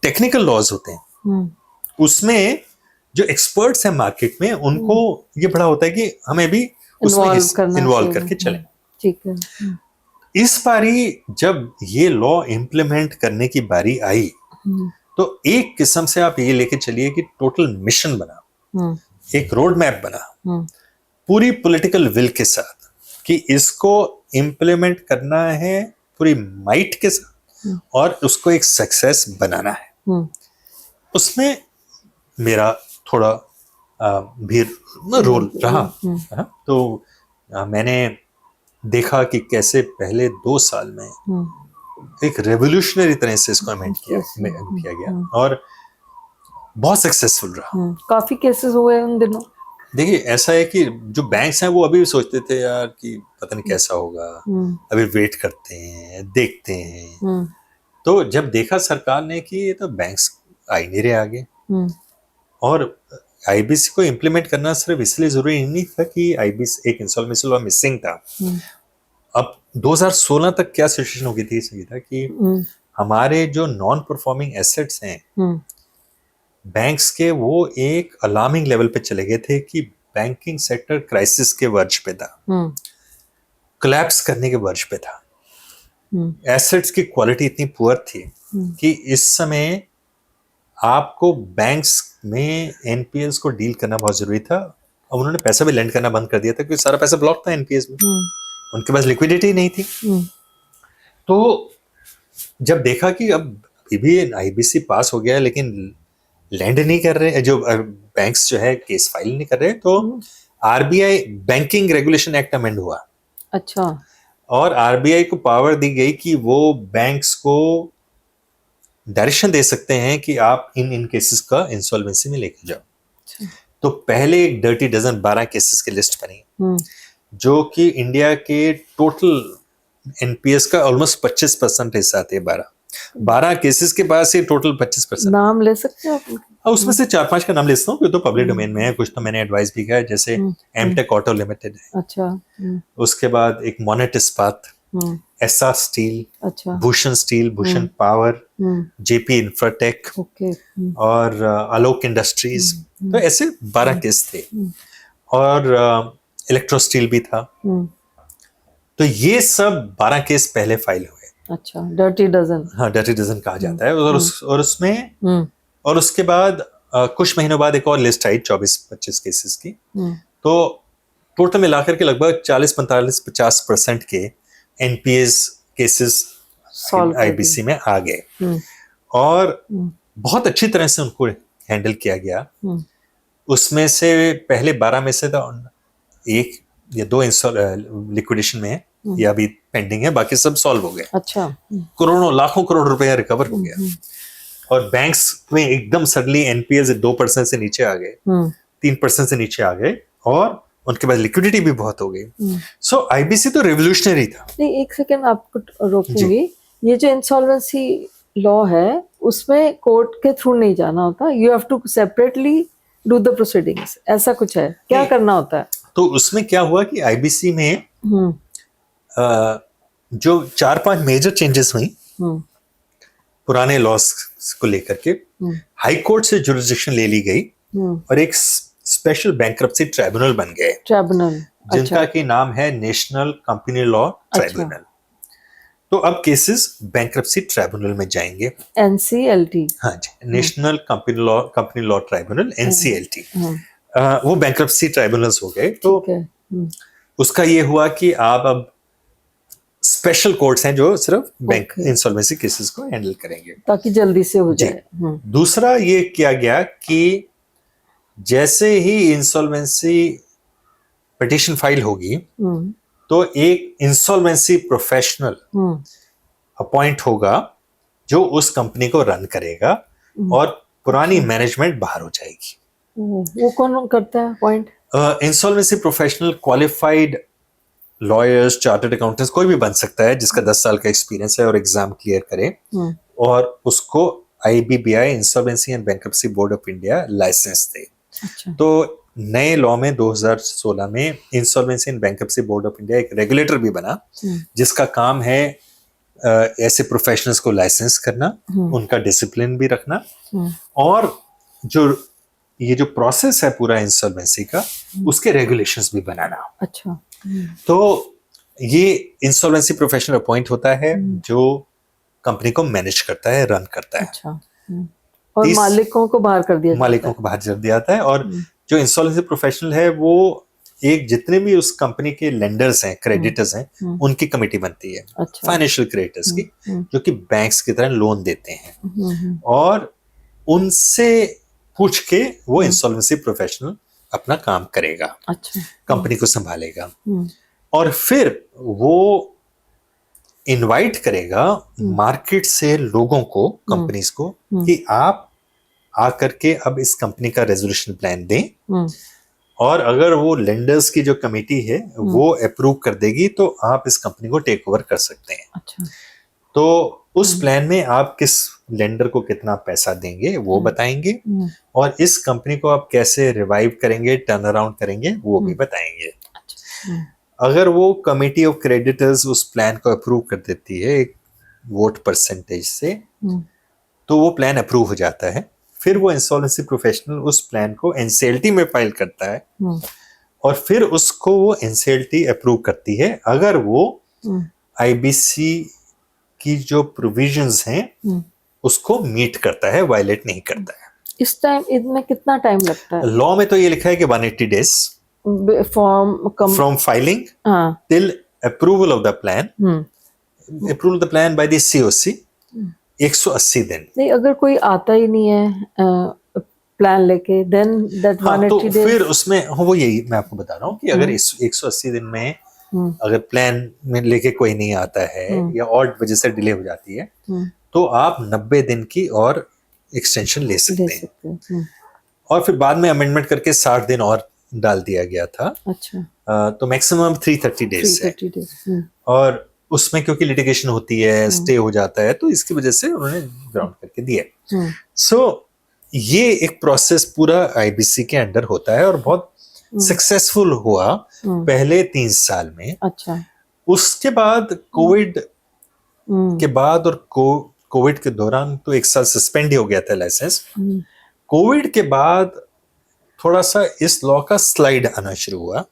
टेक्निकल लॉज होते हैं उसमें जो एक्सपर्ट्स हैं मार्केट में, उनको ये बड़ा होता है कि हमें भी इन्वॉल्व करके चलें। ठीक है। इस बारी जब ये लॉ इम्प्लीमेंट करने की बारी आई, तो एक किस्म से आप ये लेके चलिए कि टोटल मिशन बना, एक रोड मैप बना, पूरी पॉलिटिकल विल के साथ, कि इसको इम्प्लीमेंट करना है पूरी माइट के साथ और उसको एक सक्सेस बनाना है। उसमें मेरा थोड़ा भी रोल रहा। तो मैंने देखा कि कैसे पहले 2 साल में एक रेवोल्यूशनरी तरह से इसको अमेंड किया गया और बहुत सक्सेसफुल रहा। काफी केसेस हुए उन दिनों। देखिए, ऐसा है कि जो बैंक्स हैं वो अभी भी सोचते थे यार कि पता नहीं कैसा होगा, अभी वेट करते हैं, देखते हैं। तो जब देखा सरकार ने कि ये तो बैंक्स आ ही नहीं रहे आगे, और IBC को इम्प्लीमेंट करना सिर्फ इसलिए जरूरी नहीं था कि IBC एक इंसॉल्वेंसी लॉ मिसिंग था। अब 2016 तक क्या सिचुएशन हो गई थी संगीता, कि हमारे जो नॉन परफॉर्मिंग एसेट्स हैं बैंक्स के, वो एक अलार्मिंग लेवल पे चले गए थे कि बैंकिंग सेक्टर क्राइसिस के वर्ज पे था, कोलैप्स करने के वर्ज पे था। एसेट्स की क्वालिटी इतनी पुअर थी कि इस समय आपको बैंक्स में NPLs को डील करना बहुत जरूरी था। अब उन्होंने पैसा भी लेंड करना बंद कर दिया था क्योंकि सारा पैसा ब्लॉक था NPLs में, उनके पास लिक्विडिटी नहीं थी। तो जब देखा कि अब भी IBC पास हो गया लेकिन लैंड नहीं कर रहे, जो बैंक्स जो है केस फाइल नहीं कर रहे, तो RBI banking regulation act amend हुआ। अच्छा। और RBI को पावर दी गई कि वो बैंक्स को डायरेक्शन दे सकते हैं कि आप इन केसेस का इंसॉल्वेंसी में लेके जाओ। तो पहले एक डर्टी डजन 12 केसेस की लिस्ट बनी, जो कि इंडिया के टोटल NPS का ऑलमोस्ट 25% हिस्सा थे 12। 12 केसेस के बाद से टोटल 25%। नाम ले सकते हैं आप उनके? उसमें से 4-5 का नाम ले सकता हूँ, कोई तो पब्लिक डोमेन में है, कुछ तो मैंने एडवाइस भी किया है, जैसे एमटेक ऑटो लिमिटेड है, अच्छा। उसके बाद एक मोनेट इस्पात, एसआर स्टील, अच्छा। Bhushan steel, Bhushan power, JP Infratech, okay. और आलोक इंडस्ट्रीज। तो ऐसे 12 केस थे, और इलेक्ट्रो स्टील भी था। तो ये सब 12 केस पहले फाइल हुए। अच्छा, डर्टी डजन। हाँ, डर्टी डजन कहा जाता है। और उसमें और उसके बाद कुछ महीनों बाद एक और लिस्ट आई 24-25 केसेस की। तो टोटल मिलाकर के लगभग 40-45-50% के एनपीएस केसेस आईबीसी में आ गए, और बहुत अच्छी तरह से उनको हैंडल किया गया। उसमें से पहले 12 में से तो 1 या 2 लिक्विडेशन में है या अभी पेंडिंग है, बाकी सब सॉल्व हो गए। अच्छा। करोड़ों लाखों करोड़ रुपया रिकवर हो गया। और बैंक्स में एकदम सडनली एनपीएस 2% से नीचे आ गए, 3% से नीचे आ गए, और उनके पास लिक्विडिटी भी बहुत हो गई। सो आईबीसी तो रिवोल्यूशनरी था। नहीं, एक सेकेंड आपको रोकूंगी। ये जो इंसॉल्वेंसी लॉ है, उसमें कोर्ट के थ्रू नहीं जाना होता, you have to separately do the proceedings, ऐसा कुछ है क्या? करना होता है? तो उसमें क्या हुआ कि आईबीसी में जो 4-5 मेजर चेंजेस हुई पुराने लॉस को लेकर के, हाई कोर्ट से जुरिसडिक्शन ले ली गई, और एक स्पेशल बैंक्रप्सी ट्राइब्यूनल बन गए, ट्राइब्यूनल, जिनका की नाम है नेशनल कंपनी लॉ ट्राइब्यूनल। तो अब केसेस बैंक्रप्सी ट्राइब्यूनल में जाएंगे, एनसीएलटी। हाँ जी, national company law tribunal, NCLT. वो बैंक्रप्सी ट्राइब्यूनल्स हो गए। तो उसका ये हुआ कि आप अब स्पेशल कोर्ट्स हैं जो सिर्फ बैंक इंसॉल्वेंसी केसेस को हैंडल करेंगे, ताकि जल्दी से हो जाए। दूसरा ये किया गया कि जैसे ही इंसॉल्वेंसी पिटीशन फाइल होगी, तो एक इंसॉल्वेंसी प्रोफेशनल अपॉइंट होगा जो उस कंपनी को रन करेगा, और पुरानी मैनेजमेंट बाहर हो जाएगी। वो कौन करता है appoint? Insolvency professional qualified lawyers, chartered accountants, कोई भी बन सकता है जिसका 10 साल का एक्सपीरियंस है और एग्जाम क्लियर करे, और उसको IBBI, insolvency and bankruptcy board of India license दे। अच्छा। तो नए लॉ में 2016 में insolvency and bankruptcy board of India एक रेगुलेटर भी बना, जिसका काम है ऐसे प्रोफेशनल्स को लाइसेंस करना, उनका डिसिप्लिन भी रखना, और ये जो प्रोसेस है पूरा इंसॉल्वेंसी का, उसके रेगुलेशंस भी बनाना। अच्छा। तो ये इंसॉल्वेंसी प्रोफेशनल अपॉइंट होता है जो कंपनी को मैनेज करता है, रन करता है। अच्छा। और मालिकों को बाहर कर दिया जाता है। और जो इंसॉल्वेंसी प्रोफेशनल है, वो एक जितने भी उस कंपनी के लेंडर्स हैं, क्रेडिटर्स हैं, उनकी कमेटी बनती है, फाइनेंशियल क्रेडिटर्स की, जो कि बैंक्स की तरह लोन देते हैं, और उनसे पूछ के वो इंसॉल्वेंसी प्रोफेशनल अपना काम करेगा। अच्छा। कंपनी को संभालेगा, और फिर वो इनवाइट करेगा मार्केट से लोगों को, कंपनीज को, कि आप आकर के अब इस कंपनी का रेजोल्यूशन प्लान दें, और अगर वो लेंडर्स की जो कमेटी है वो अप्रूव कर देगी, तो आप इस कंपनी को टेक ओवर कर सकते हैं। अच्छा। तो उस प्लान में आप किस लेंडर को कितना पैसा देंगे वो बताएंगे, और इस कंपनी को आप कैसे रिवाइव करेंगे, टर्न अराउंड करेंगे, वो भी बताएंगे। अगर वो कमेटी ऑफ क्रेडिटर्स उस प्लान को अप्रूव कर देती है एक वोट परसेंटेज से, तो वो प्लान अप्रूव हो जाता है। फिर वो इंसॉल्वेंसी प्रोफेशनल उस प्लान को एनसीएलटी में फाइल करता है, और फिर उसको वो एनसीएलटी अप्रूव करती है, अगर वो आईबीसी की जो प्रोविजंस हैं उसको मीट करता है, वायलेट नहीं करता है। इस टाइम इनमें कितना टाइम लगता है? लॉ में तो ये लिखा है कि 180 days from filing till approval of the plan, approval of the plan by the COC 180 दिन। नहीं, अगर कोई आता ही नहीं है प्लान लेके, देन दैट 180 डेज, फिर उसमें वो यही मैं आपको बता रहा हूँ कि अगर 180 दिन में अगर प्लान में लेके कोई नहीं आता है, या और वजह से डिले हो जाती है, तो आप 90 दिन की और एक्सटेंशन ले सकते हैं। और फिर बाद में अमेंडमेंट करके 60 दिन और डाल दिया गया था। अच्छा। तो मैक्सिमम 330 डेज है। और उसमें क्योंकि लिटिगेशन होती है, स्टे हो जाता है, तो इसकी वजह से उन्होंने ग्राउंड करके दिया। सो ये एक प्रोसेस पूरा आईबीसी के अंडर होता है और बहुत सक्सेसफुल हुआ पहले 3 साल में। अच्छा। उसके बाद कोविड के बाद और कोविड के दौरान तो 1 साल सस्पेंड ही हो गया था लाइसेंस। कोविड के बाद थोड़ा सा इस लॉ का स्लाइड आना शुरू हुआ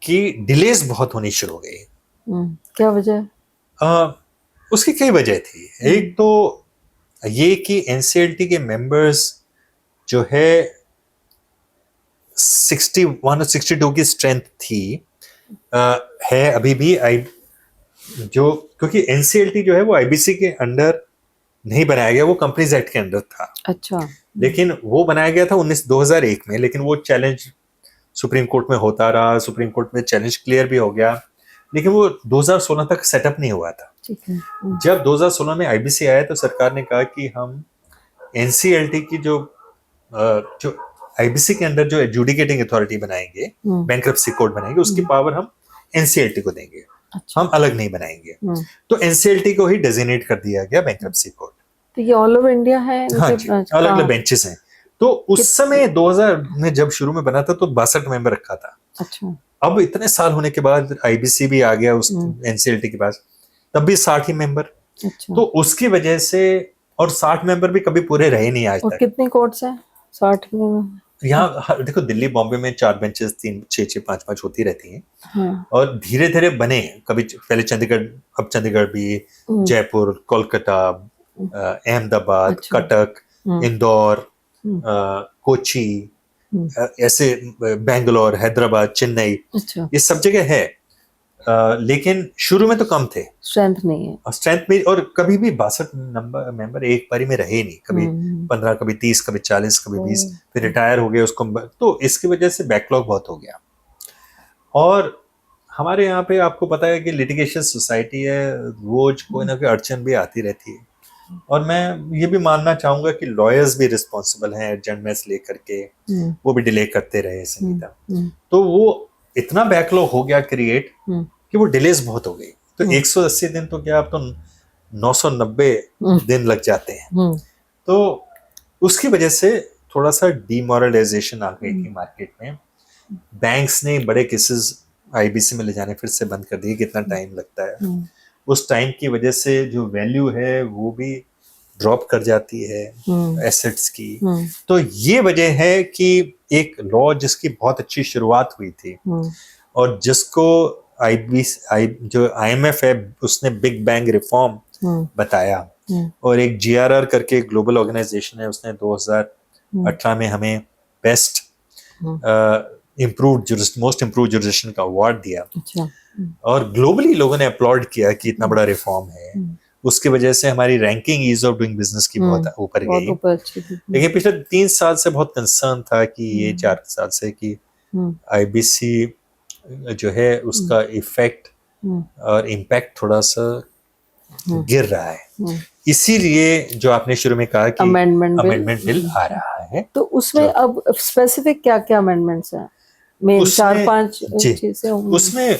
कि डिलेज बहुत होनी शुरू हो गई। क्या वजह? उसकी कई वजह थी। एक तो ये कि एनसीएलटी के मेंबर्स जो है 61 और 62 की स्ट्रेंथ थी, है अभी भी। जो क्योंकि एनसीएलटी जो है वो आईबीसी के अंडर नहीं बनाया गया, वो कंपनीज एक्ट के अंडर था। अच्छा। लेकिन वो बनाया गया था 2001 में, लेकिन वो चैलेंज सुप्रीम कोर्ट में होता रहा, सुप्रीम कोर्ट में चैलेंज क्लियर भी हो गया, लेकिन वो 2016 तक सेटअप नहीं हुआ था। ठीक है। जब 2016 में आईबीसी आया तो सरकार ने कहा कि हम एनसीएलटी की जो आईबीसी के अंदर जो एडजुडिकेटिंग अथॉरिटी बनाएंगे, बैंक्रप्सी कोर्ट बनाएंगे, उसकी पावर हम एनसीएलटी को देंगे। अच्छा। हम अलग नहीं बनाएंगे। तो एनसीएलटी को ही डेजिग्नेट कर दिया गया बैंक्रप्सी कोर्ट। तो ये ऑल ओवर इंडिया है? हाँ जी, अलग अलग बेंचेस हैं। तो उस समय 2000 में जब शुरू में बना था तो 62 मेंबर रखा था। अच्छा। अब इतने साल होने के बाद आईबीसी भी आ गया उस एनसीएलटी के पास, तब भी 60 ही मेंबर। अच्छा। तो उसकी वजह से, और 60 मेंबर भी कभी पूरे रहे नहीं आज तक। कितनी कोर्ट्स हैं 60 में? यहाँ देखो, दिल्ली बॉम्बे में 4 बेंचेस 3 6 5 5 होती रहती हैं। हाँ। और धीरे धीरे बने, कभी पहले चंडीगढ़, अब चंडीगढ़ भी, जयपुर, कोलकाता, अहमदाबाद, अच्छा। कटक, इंदौर, कोची, ऐसे बेंगलोर, हैदराबाद, चेन्नई, अच्छा। ये सब जगह है। लेकिन शुरू में तो कम थे, स्ट्रेंथ नहीं है। और स्ट्रेंथ में, और कभी भी 62 मेंबर एक बारी में रहे नहीं, कभी 15, कभी 30, कभी 40, कभी 20, फिर रिटायर हो गए उसको। तो इसकी वजह से बैकलॉग बहुत हो गया। और हमारे यहाँ पे आपको पता है कि लिटिगेशन सोसाइटी है, रोज कोई ना कोई अड़चन भी आती रहती है। और मैं ये भी मानना चाहूंगा कि लॉयर्स भी रिस्पॉन्सिबल हैं, एडजमेंट्स लेकर के वो भी डिले करते रहे संगीता। तो वो इतना बैकलॉग हो गया क्रिएट कि वो डिलेज बहुत हो गई। तो 180 दिन तो क्या, अब तो 990 दिन लग जाते हैं। तो उसकी वजह से थोड़ा सा डीमोरलाइजेशन आ गई थी मार्केट में। बैंक्स ने बड़े केसेस आईबीसी में ले जाने फिर से बंद कर दिए। कितना टाइम लगता है, उस टाइम की वजह से जो वैल्यू है वो भी ड्रॉप कर जाती है एसेट्स की। तो ये वजह है कि एक लॉ जिसकी बहुत अच्छी शुरुआत हुई थी और जिसको जो आईएमएफ है उसने बिग बैंग रिफॉर्म बताया, और एक जीआरआर करके ग्लोबल ऑर्गेनाइजेशन है, उसने 2018 में हमें बेस्ट मोस्ट इम्प्रूव्ड जुरिस्डिक्शन का अवार्ड दिया। अच्छा। और ग्लोबली लोगों ने अपलॉड किया कि इतना बड़ा रिफॉर्म है। उसकी वजह से हमारी ranking ease of doing business की बहुत ऊपर गई। लेकिन पिछले 3 साल से बहुत कंसर्न था कि ये 4 साल से कि आईबीसी जो है उसका इफेक्ट और इम्पैक्ट थोड़ा सा गिर रहा है। इसीलिए जो आपने शुरू में कहा कि अमेंडमेंट बिल आ रहा है। तो उसमें अब स्पेसिफिक क्या क्या अमेंडमेंट्स हैं? में 4-5 चीजें होंगी उसमें।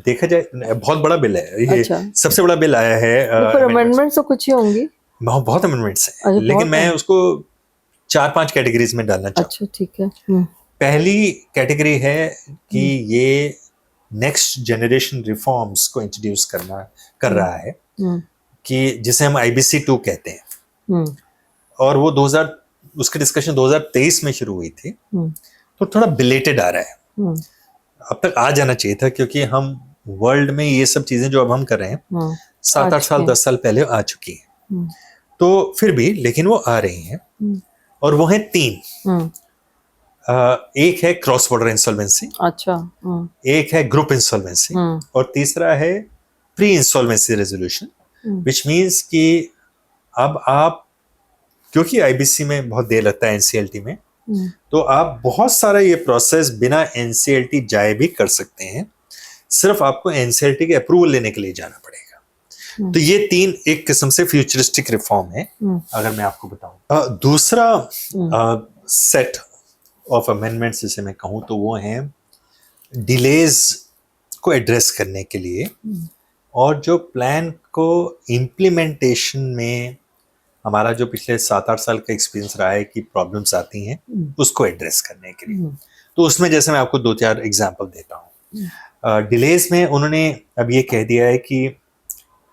देखा जाए बहुत बड़ा बिल है ये। अच्छा। सबसे बड़ा बिल आया है। पर अमेंडमेंट्स तो कुछ ही होंगी। बहुत अमेंडमेंट्स हैं। अच्छा, लेकिन मैं उसको 4-5 कैटेगरीज में डालना चाहूँ। अच्छा, ठीक है। पहली कैटेगरी है कि ये नेक्स्ट जनरेशन रिफॉर्म्स को इंट्रोड्यूस कर रहा है, कि जिसे हम IBC 2 कहते हैं। और वो उसकी डिस्कशन 2023 में शुरू हुई थी, तो थोड़ा बिलेटेड आ रहा है। अब तक आ जाना चाहिए था, क्योंकि हम वर्ल्ड में ये सब चीजें जो अब हम कर रहे हैं 7-8 साल 10 साल पहले आ चुकी हैं। तो फिर भी लेकिन वो आ रही हैं, और वो है 3। एक है क्रॉस बॉर्डर इंसॉल्वेंसी। अच्छा। एक है ग्रुप इंसॉल्वेंसी, और तीसरा है pre insolvency resolution, which means कि अब आप, क्योंकि आईबीसी में बहुत देर लगता है एनसीएलटी में, तो आप बहुत सारा ये प्रोसेस बिना एनसीएलटी जाए भी कर सकते हैं। सिर्फ आपको एनसीएलटी के अप्रूवल लेने के लिए जाना पड़ेगा। तो ये 3 एक किस्म से फ्यूचरिस्टिक रिफॉर्म है, अगर मैं आपको बताऊं। दूसरा सेट ऑफ अमेंडमेंट्स जिसे मैं कहूं तो वो हैं डिलेज को एड्रेस करने के लिए और जो प्लान को इम्प्लीमेंटेशन में हमारा जो पिछले 7-8 साल का एक्सपीरियंस रहा है कि प्रॉब्लम्स आती हैं उसको एड्रेस करने के लिए। तो उसमें जैसे मैं आपको 2-4 एग्जांपल देता हूँ। डिलेज में उन्होंने अब ये कह दिया है कि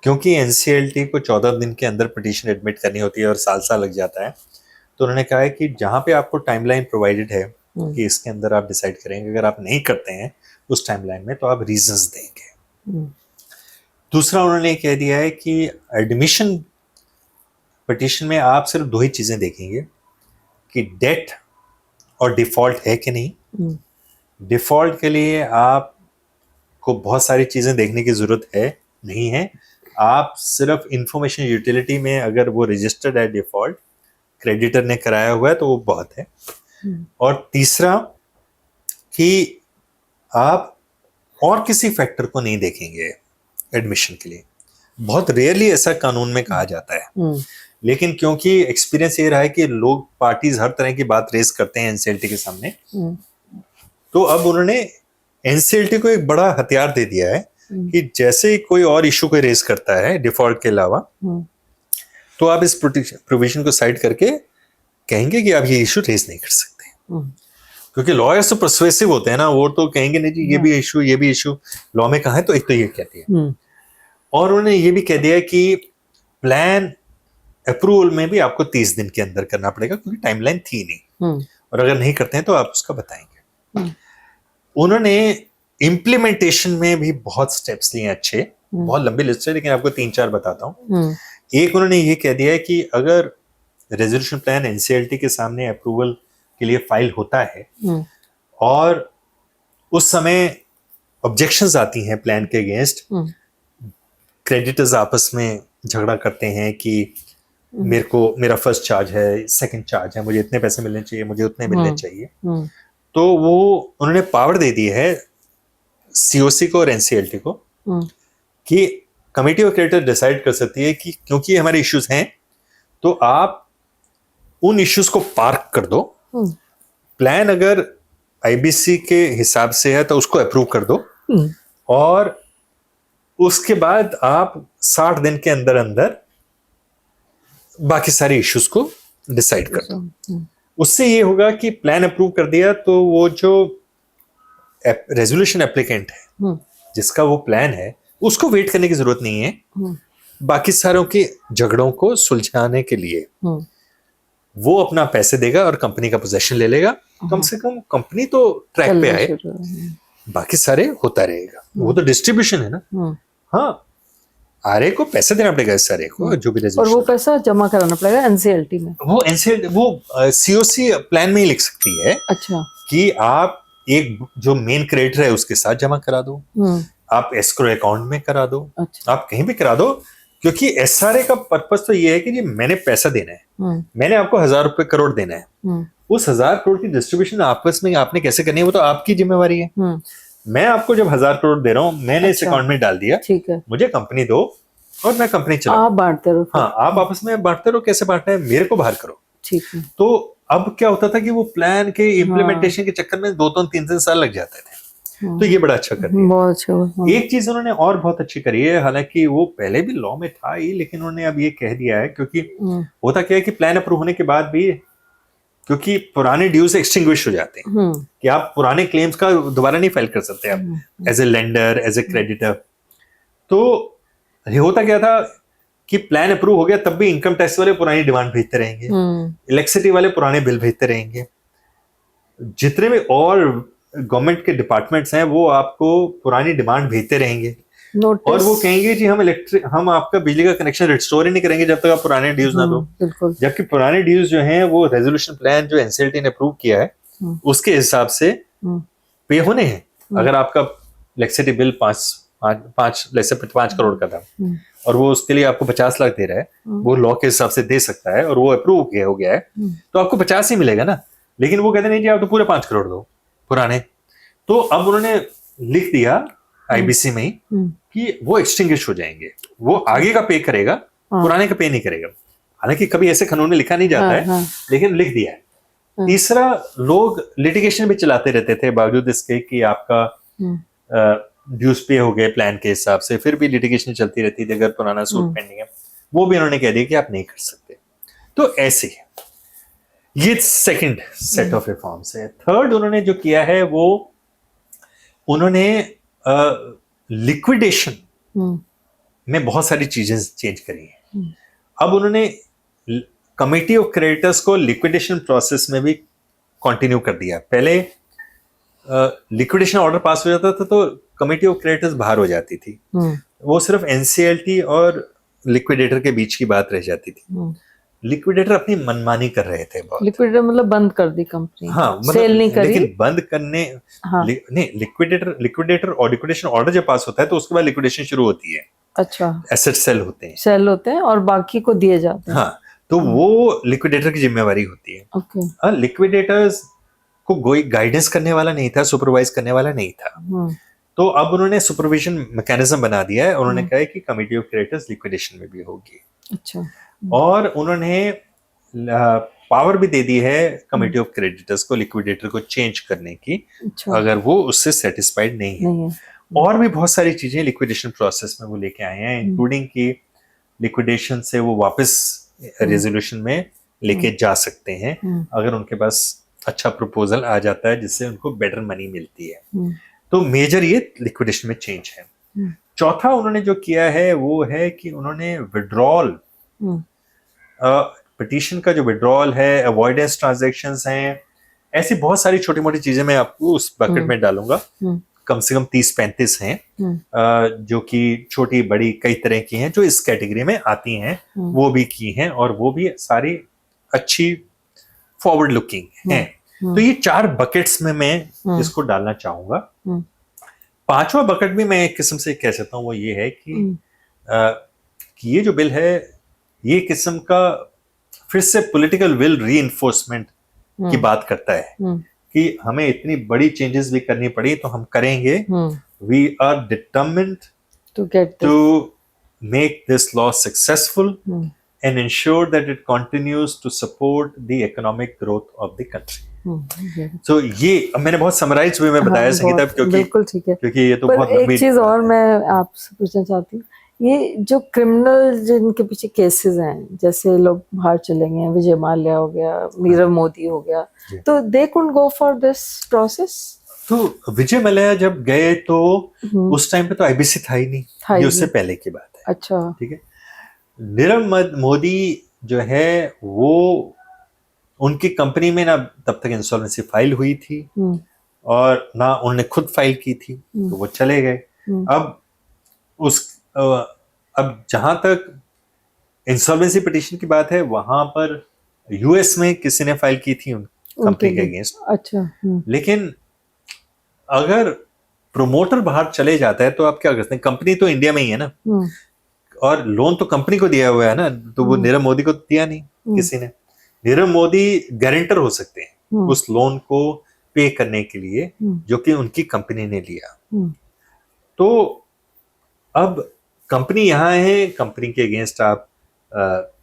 क्योंकि एनसीएलटी को 14 दिन के अंदर पिटीशन एडमिट करनी होती है और साल लग जाता है, तो उन्होंने कहा है कि जहाँ पे आपको टाइमलाइन प्रोवाइडेड है कि इसके अंदर आप डिसाइड करेंगे, अगर आप नहीं करते हैं उस टाइमलाइन में तो आप रीजंस देंगे। दूसरा उन्होंने कह दिया है कि एडमिशन पिटीशन में आप सिर्फ 2 ही चीजें देखेंगे कि डेट और डिफॉल्ट है कि नहीं। डिफॉल्ट के लिए आपको बहुत सारी चीजें देखने की जरूरत है नहीं है, आप सिर्फ इंफॉर्मेशन यूटिलिटी में अगर वो रजिस्टर्ड है डिफॉल्ट, क्रेडिटर ने कराया हुआ है तो वो बहुत है। और तीसरा कि आप और किसी फैक्टर को नहीं देखेंगे एडमिशन के लिए। बहुत रेयरली ऐसा कानून में कहा जाता है, लेकिन क्योंकि एक्सपीरियंस ये रहा है कि लोग पार्टीज हर तरह की बात रेज करते हैं एनसीएलटी के सामने, तो अब उन्होंने एनसीएलटी को एक बड़ा हथियार दे दिया है कि जैसे ही कोई और इशू को रेज करता है डिफॉल्ट के अलावा, तो आप इस प्रोविजन को साइड करके कहेंगे कि आप ये इशू रेज नहीं कर सकते। क्योंकि लॉयर्स तो पर्सुएसिव होते हैं ना, वो तो कहेंगे नहीं जी ये भी इशू लॉ में कहाँ है, तो एक तो ये कहती है। और उन्होंने ये भी कह दिया कि प्लान अप्रूवल में भी आपको 30 दिन के अंदर करना पड़ेगा, क्योंकि टाइमलाइन थी नहीं, और अगर नहीं करते हैं तो आप उसका बताएंगे। उन्होंने इम्प्लीमेंटेशन में भी बहुत स्टेप्स लिए अच्छे, बहुत लंबी लिस्ट है लेकिन आपको 3-4 बताता हूँ। एक उन्होंने ये कह दिया है कि अगर रेजोल्यूशन प्लान एनसीएलटी के सामने अप्रूवल के लिए फाइल होता है और उस समय ऑब्जेक्शंस आती हैं प्लान के अगेंस्ट, क्रेडिटर्स आपस में झगड़ा करते हैं कि मेरा फर्स्ट चार्ज है, सेकंड चार्ज है, मुझे इतने पैसे मिलने चाहिए, मुझे उतने मिलने चाहिए, तो वो उन्होंने पावर दे दी है सीओसी को और एनसीएलटी को कि कमेटी ऑफ क्रेडिटर डिसाइड कर सकती है कि क्योंकि हमारे इश्यूज हैं तो आप उन इश्यूज को पार्क कर दो, प्लान अगर आईबीसी के हिसाब से है तो उसको अप्रूव कर दो, और उसके बाद आप 60 दिन के अंदर अंदर बाकी सारे इश्यूज को डिसाइड कर दो। उससे ये होगा कि प्लान अप्रूव कर दिया तो वो जो रेजोल्यूशन एप्लीकेंट है जिसका वो प्लान है उसको वेट करने की जरूरत नहीं है बाकी सारों के झगड़ों को सुलझाने के लिए। वो अपना पैसे देगा और कंपनी का पोजीशन ले लेगा, कम से कम कंपनी तो ट्रैक पे आए, बाकी सारे होता रहेगा। वो तो डिस्ट्रीब्यूशन है ना। हाँ, आरए को पैसे देना पड़ेगा इस सारे को जो भी और वो पैसा जमा कराना पड़ेगा एनसीएलटी में। वो एनसीएलटी वो सीओसी प्लान में ही लिख सकती है। अच्छा, कि आप एक जो मेन क्रेडिटर है उसके साथ जमा करा दो, आप एस्क्रो अकाउंट में करा दो, अच्छा, आप कहीं भी करा दो, क्योंकि एसआरए का पर्पस तो ये है कि जी मैंने पैसा देना है, मैंने आपको 1000 रुपए करोड़ देना है, उस 1000 करोड़ की डिस्ट्रीब्यूशन आपस में आपने कैसे करनी है वो तो आपकी जिम्मेवारी है। मैं आपको जब 1000 करोड़ दे रहा हूँ, मैंने इस अकाउंट में डाल दिया, ठीक है, मुझे कंपनी दो और मैं कंपनी चलाऊं। आप बांटते रहो। हाँ, आप आपस में बांटते रहो, कैसे बांटना है मेरे को बाहर करो। ठीक है। तो अब क्या होता था कि वो प्लान के इम्प्लीमेंटेशन के चक्कर में 2-3 साल लग जाते थे। तो ये बड़ा अच्छा कर दिया, बहुत अच्छा। एक चीज उन्होंने और बहुत अच्छी करी है, हालांकि वो पहले भी लॉ में था ही, लेकिन उन्होंने अब ये कह दिया है, क्योंकि होता क्या है कि प्लान अप्रूव होने के बाद भी क्योंकि पुराने ड्यूज एक्सटिंग्विश हो जाते हैं कि आप पुराने क्लेम्स का दोबारा नहीं फाइल कर सकते आप as a lender, as a creditor. तो ये होता क्या था कि प्लान अप्रूव हो गया तब भी इनकम टैक्स वाले पुरानी डिमांड भेजते रहेंगे, इलेक्ट्रिसिटी वाले पुराने बिल भेजते रहेंगे, जितने भी और गवर्नमेंट के डिपार्टमेंट्स हैं वो आपको पुरानी डिमांड भेजते रहेंगे, और वो कहेंगे जी हम आपका बिजली का कनेक्शन रिस्टोर ही नहीं करेंगे जब तक आप पुराने ड्यूज ना दो। जबकि पुराने ड्यूज जो हैं वो रेजोल्यूशन प्लान जो एनसीएलटी ने अप्रूव किया है उसके हिसाब से पे होने हैं। अगर आपका इलेक्ट्रिसिटी बिल 5 करोड़ का था और वो उसके लिए आपको 50 लाख दे रहा है, वो लॉ के हिसाब से दे सकता है और वो अप्रूव हो गया है, तो आपको 50 ही मिलेगा ना। लेकिन वो कहते नहीं जी आप तो पूरे 5 करोड़ दो पुराने। तो अब उन्होंने लिख दिया आईबीसी में ही कि वो एक्सटिंग्विश हो जाएंगे, वो आगे का पे करेगा, पुराने का पे नहीं करेगा। हालांकि कभी ऐसे कानून में लिखा नहीं जाता है, लेकिन लिख दिया है। तीसरा, लोग लिटिगेशन भी चलाते रहते थे बावजूद इसके कि आपका ड्यूज पे हो गए प्लान के हिसाब से, फिर भी लिटिगेशन चलती रहती थी अगर पुराना सूट पेंडिंग है, वो भी उन्होंने कह दिया कि आप नहीं कर सकते। तो ऐसे ये सेकंड सेट ऑफ रिफॉर्म्स है। थर्ड उन्होंने जो किया है वो उन्होंने लिक्विडेशन में बहुत सारी चीजें चेंज करी हैं। अब उन्होंने कमिटी ऑफ क्रेडिटर्स को लिक्विडेशन प्रोसेस में भी कंटिन्यू कर दिया। पहले लिक्विडेशन ऑर्डर पास हो जाता था तो कमिटी ऑफ क्रेडिटर्स बाहर हो जाती थी, वो सिर्फ एनसीएलटी और लिक्विडेटर के बीच की बात रह जाती थी। लिक्विडेटर अपनी मनमानी कर रहे थे बहुत। लिक्विडेटर मतलब बंद कर दी कंपनी, हाँ, मतलब सेल नहीं करी, लेकिन बंद करने नहीं, लिक्विडेटर और लिक्विडेशन ऑर्डर जब पास होता है तो उसके बाद लिक्विडेशन शुरू होती है। अच्छा, एसेट सेल होते हैं, सेल होते हैं और बाकी को दिए जाते हैं। हाँ, तो वो लिक्विडेटर की जिम्मेवारी होती है। ओके, लिक्विडेटर्स को कोई गाइडेंस करने वाला नहीं था, सुपरवाइज करने वाला नहीं था। तो अब उन्होंने सुपरविजन मैकेनिज्म बना दिया है। उन्होंने कहा है कि कमिटी ऑफ क्रेडिटर्स लिक्विडेशन में भी होगी। अच्छा, और उन्होंने पावर भी दे दी है कमिटी ऑफ क्रेडिटर्स को लिक्विडेटर को चेंज करने की, अच्छा, अगर वो उससे सेटिस्फाइड नहीं है। और भी बहुत सारी चीजें लिक्विडेशन प्रोसेस में वो लेके आए हैं, इंक्लूडिंग कि लिक्विडेशन से वो वापस रेजोल्यूशन में लेके जा सकते हैं अगर उनके पास अच्छा प्रपोजल आ जाता है जिससे उनको बेटर मनी मिलती है। तो मेजर ये लिक्विडेशन में चेंज है। चौथा उन्होंने जो किया है वो है कि उन्होंने विड्रॉल, पिटीशन का जो विड्रॉल है, अवॉइडेंस ट्रांजैक्शंस हैं, ऐसी बहुत सारी छोटी मोटी चीजें मैं आपको उस बकेट में डालूंगा। कम से कम 30-35 हैं जो कि छोटी बड़ी कई तरह की हैं जो इस कैटेगरी में आती हैं, वो भी की हैं और वो भी सारी अच्छी फॉरवर्ड लुकिंग हैं। तो ये 4 बकेट्स में मैं इसको डालना चाहूंगा। पांचवा बकेट भी मैं एक किस्म से कह सकता हूँ वो ये है कि ये जो बिल है ये किस्म का फिर से पॉलिटिकल विल रीइंफोर्समेंट की बात करता है कि हमें इतनी बड़ी चेंजेस भी करनी पड़ी तो हम करेंगे। We are determined to make this law successful and ensure that it continues to support the economic growth of the country. So ये अब मैंने बहुत समराइज वे में बताया संगीता, क्योंकि बिल्कुल ठीक है, क्योंकि ये तो बहुत एक चीज और मैं आपसे पूछना चाहती हूँ, ये जो क्रिमिनल जिनके पीछे केसेस हैं, जैसे लोग बाहर चले गए, विजय माल्या हो गया, नीरव मोदी हो गया, तो they could go for this process. तो विजय माल्या जब गए तो उस टाइम पे तो आईबीसी था ही नहीं, ये उससे पहले की बात है। अच्छा, ठीक है। नीरव मोदी जो है वो उनकी कंपनी में ना तब तक इंसॉल्वेंसी फाइल हुई थी और ना उन्होंने खुद फाइल की थी, तो वो चले गए। अब जहां तक इंसॉल्वेंसी पिटीशन की बात है, वहां पर यूएस में किसी ने फाइल की थी कंपनी के अगेंस्ट। अच्छा, लेकिन अगर प्रोमोटर बाहर चले जाता है तो आप क्या करते हैं, कंपनी तो इंडिया में ही है ना, और लोन तो कंपनी को दिया हुआ है ना, तो वो नीरव मोदी को दिया नहीं किसी ने। नीरव मोदी गारंटर हो सकते हैं उस लोन को पे करने के लिए जो कि उनकी कंपनी ने लिया। तो अब कंपनी यहाँ है, कंपनी के अगेंस्ट आप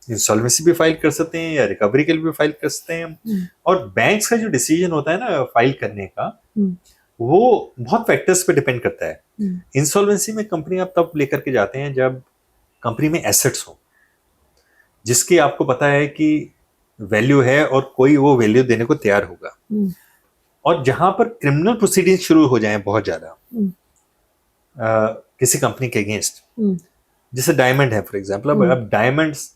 इंसॉल्वेंसी भी फाइल कर सकते हैं या रिकवरी के लिए भी फाइल कर सकते हैं। और बैंक्स का जो डिसीजन होता है ना फाइल करने का, वो बहुत फैक्टर्स पे डिपेंड करता है। इंसॉल्वेंसी में कंपनी आप तब लेकर के जाते हैं जब कंपनी में एसेट्स हो जिसकी आपको पता है कि वैल्यू है और कोई वो वैल्यू देने को तैयार होगा। और जहां पर क्रिमिनल प्रोसीडिंग शुरू हो जाए बहुत ज्यादा किसी कंपनी के अगेंस्ट, जैसे डायमंड है फॉर एग्जांपल। अब डायमंड्स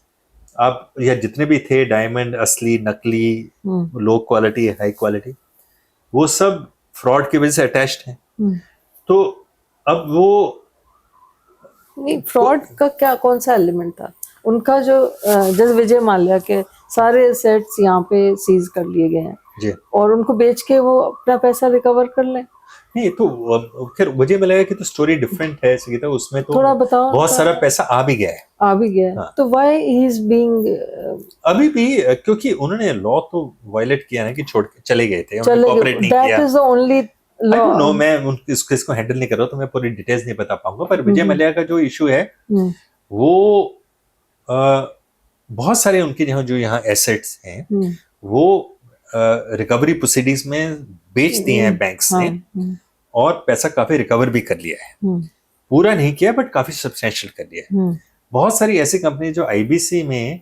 आप या जितने भी थे डायमंड, असली, नकली, लो क्वालिटी, हाई क्वालिटी, वो सब फ्रॉड की वजह से अटैच्ड हैं। तो अब वो नहीं, फ्रॉड का क्या कौन सा एलिमेंट था उनका? जो जैसे विजय माल्या के सारे एसेट्स यहाँ पे सीज कर लिए गए हैं और उनको बेच के वो अपना पैसा रिकवर कर ले। नहीं, तो फिर मुझे मिला कि तो स्टोरी डिफरेंट है संगीता, उसमें तो थोड़ा बताओ। बहुत सारा पैसा आ भी गया है। हाँ। तो व्हाई ही इज बीइंग अभी भी, क्योंकि उन्होंने लॉ तो वायलेट किया ना कि छोड़ के चले गए थे, उन्होंने कोऑपरेट नहीं किया। That is the only I don't know, मैं इसको हैंडल नहीं कर रहा तो मैं पूरी डिटेल्स नहीं बता पाऊंगा। पर विजय माल्या का जो इशू है वो बहुत सारे उनके जो यहाँ एसेट्स हैं वो रिकवरी प्रोसीडिंग्स में बेच दिए हैं बैंक्स ने, और पैसा काफी रिकवर भी कर लिया है, पूरा नहीं किया बट काफी सब्सटेंशियल कर लिया है। बहुत सारी ऐसी कंपनी जो आईबीसी में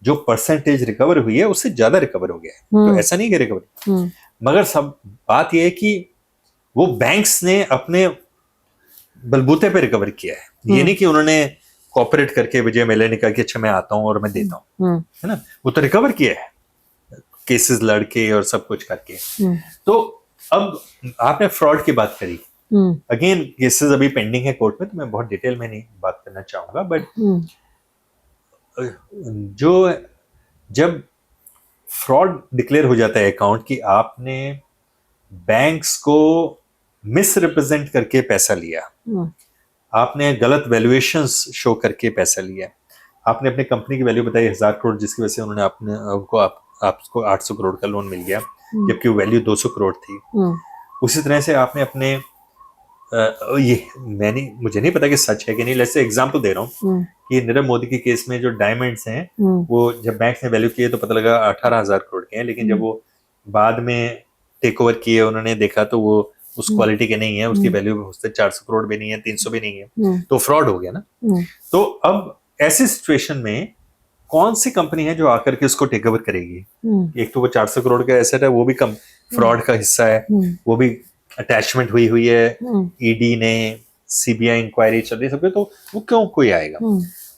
जो परसेंटेज रिकवर हुई है उससे ज्यादा रिकवर हो गया है, तो ऐसा नहीं कि रिकवर, मगर सब बात यह है कि वो बैंक्स ने अपने बलबूते पे रिकवर किया है। ये नहीं कि उन्होंने कॉपरेट करके विजय मेले ने कहा कि अच्छा मैं आता हूं और मैं देता हूं, है ना, वो तो रिकवर किया है केसेस लड़के और सब कुछ करके। तो अब आपने फ्रॉड की बात करी, अगेन केसेस अभी पेंडिंग है कोर्ट में, तो मैं बहुत डिटेल में नहीं बात करना चाहूंगा, बट जो जब फ्रॉड डिक्लेयर हो जाता है अकाउंट की, आपने बैंक्स को मिसरिप्रेजेंट करके पैसा लिया, आपने गलत वैल्यूएशंस शो करके पैसा लिया, आपने अपनी कंपनी की वैल्यू बताई 1000 करोड़ जिसकी वजह से उन्होंने आपको 800 करोड़ का लोन मिल गया जबकि वो वैल्यू 200 करोड़ थी। उसी तरह से आपने अपने मुझे नहीं पता कि सच है कि नहीं, जैसे एग्जांपल दे रहा हूँ कि नीरव मोदी के केस में जो डायमंड्स हैं वो जब बैंक ने वैल्यू किए तो पता लगा 18,000 करोड़ के हैं, लेकिन जब वो बाद में टेक ओवर किए उन्होंने देखा तो वो उस क्वालिटी के नहीं है, उसकी वैल्यू उससे 400 करोड़ भी नहीं है, 300 भी नहीं है, तो फ्रॉड हो गया ना। तो अब ऐसी सिचुएशन में कौन सी कंपनी है जो आकर के उसको टेक ओवर करेगी? एक तो वो 400 करोड़ का एसेट है, वो भी कम फ्रॉड का हिस्सा है, वो भी अटैचमेंट हुई है, ईडी ने, सीबीआई इंक्वायरी चल रही है, तो वो क्यों कोई आएगा?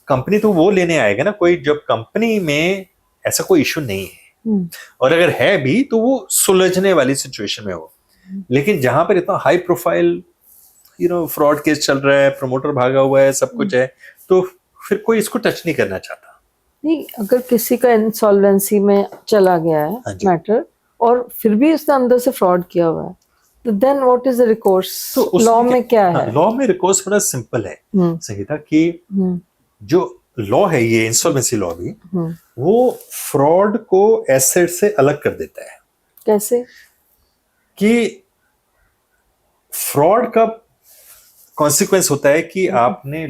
कंपनी तो वो लेने आएगा ना कोई जब कंपनी में ऐसा कोई इशू नहीं है, और अगर है भी तो वो सुलझने वाली सिचुएशन में हो। लेकिन जहां पर इतना हाई प्रोफाइल फ्रॉड केस चल रहा है, प्रमोटर भागा हुआ है, सब कुछ है, तो फिर कोई इसको टच नहीं करना चाहता। नहीं, अगर किसी का इंसॉल्वेंसी में चला गया है मैटर और फिर भी उसने अंदर से फ्रॉड किया हुआ है, तो then what is the recourse? तो लॉ में क्या है? लॉ में रिकोर्स बड़ा सिंपल है संगीता, कि जो लॉ है ये इंसॉल्वेंसी लॉ भी, वो फ्रॉड को एसेट से अलग कर देता है। कैसे? कि फ्रॉड का कॉन्सिक्वेंस होता है कि आपने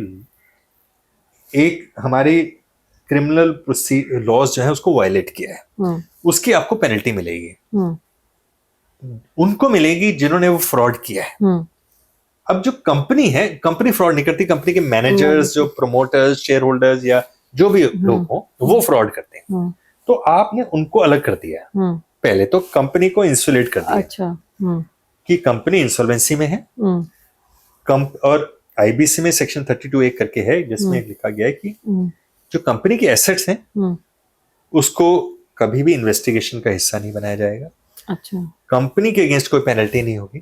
एक हमारी क्रिमिनल लॉज जो है उसको वायलेट किया है, उसकी आपको पेनल्टी मिलेगी, उनको मिलेगी जिन्होंने वो फ्रॉड किया है। अब जो कंपनी है, कंपनी फ्रॉड नहीं करती, कंपनी के मैनेजर्स, जो प्रमोटर्स, शेयर होल्डर्स या जो भी लोग हो वो फ्रॉड करते हैं। तो आपने उनको अलग कर दिया, पहले तो कंपनी को इंसुलेट कर दिया। अच्छा। कि कंपनी इंसॉल्वेंसी में है, और आईबीसी में सेक्शन 32A करके है जिसमें लिखा गया है कि जो कंपनी के एसेट्स हैं उसको कभी भी इन्वेस्टिगेशन का हिस्सा नहीं बनाया जाएगा। अच्छा। कंपनी के अगेंस्ट कोई पेनल्टी नहीं होगी,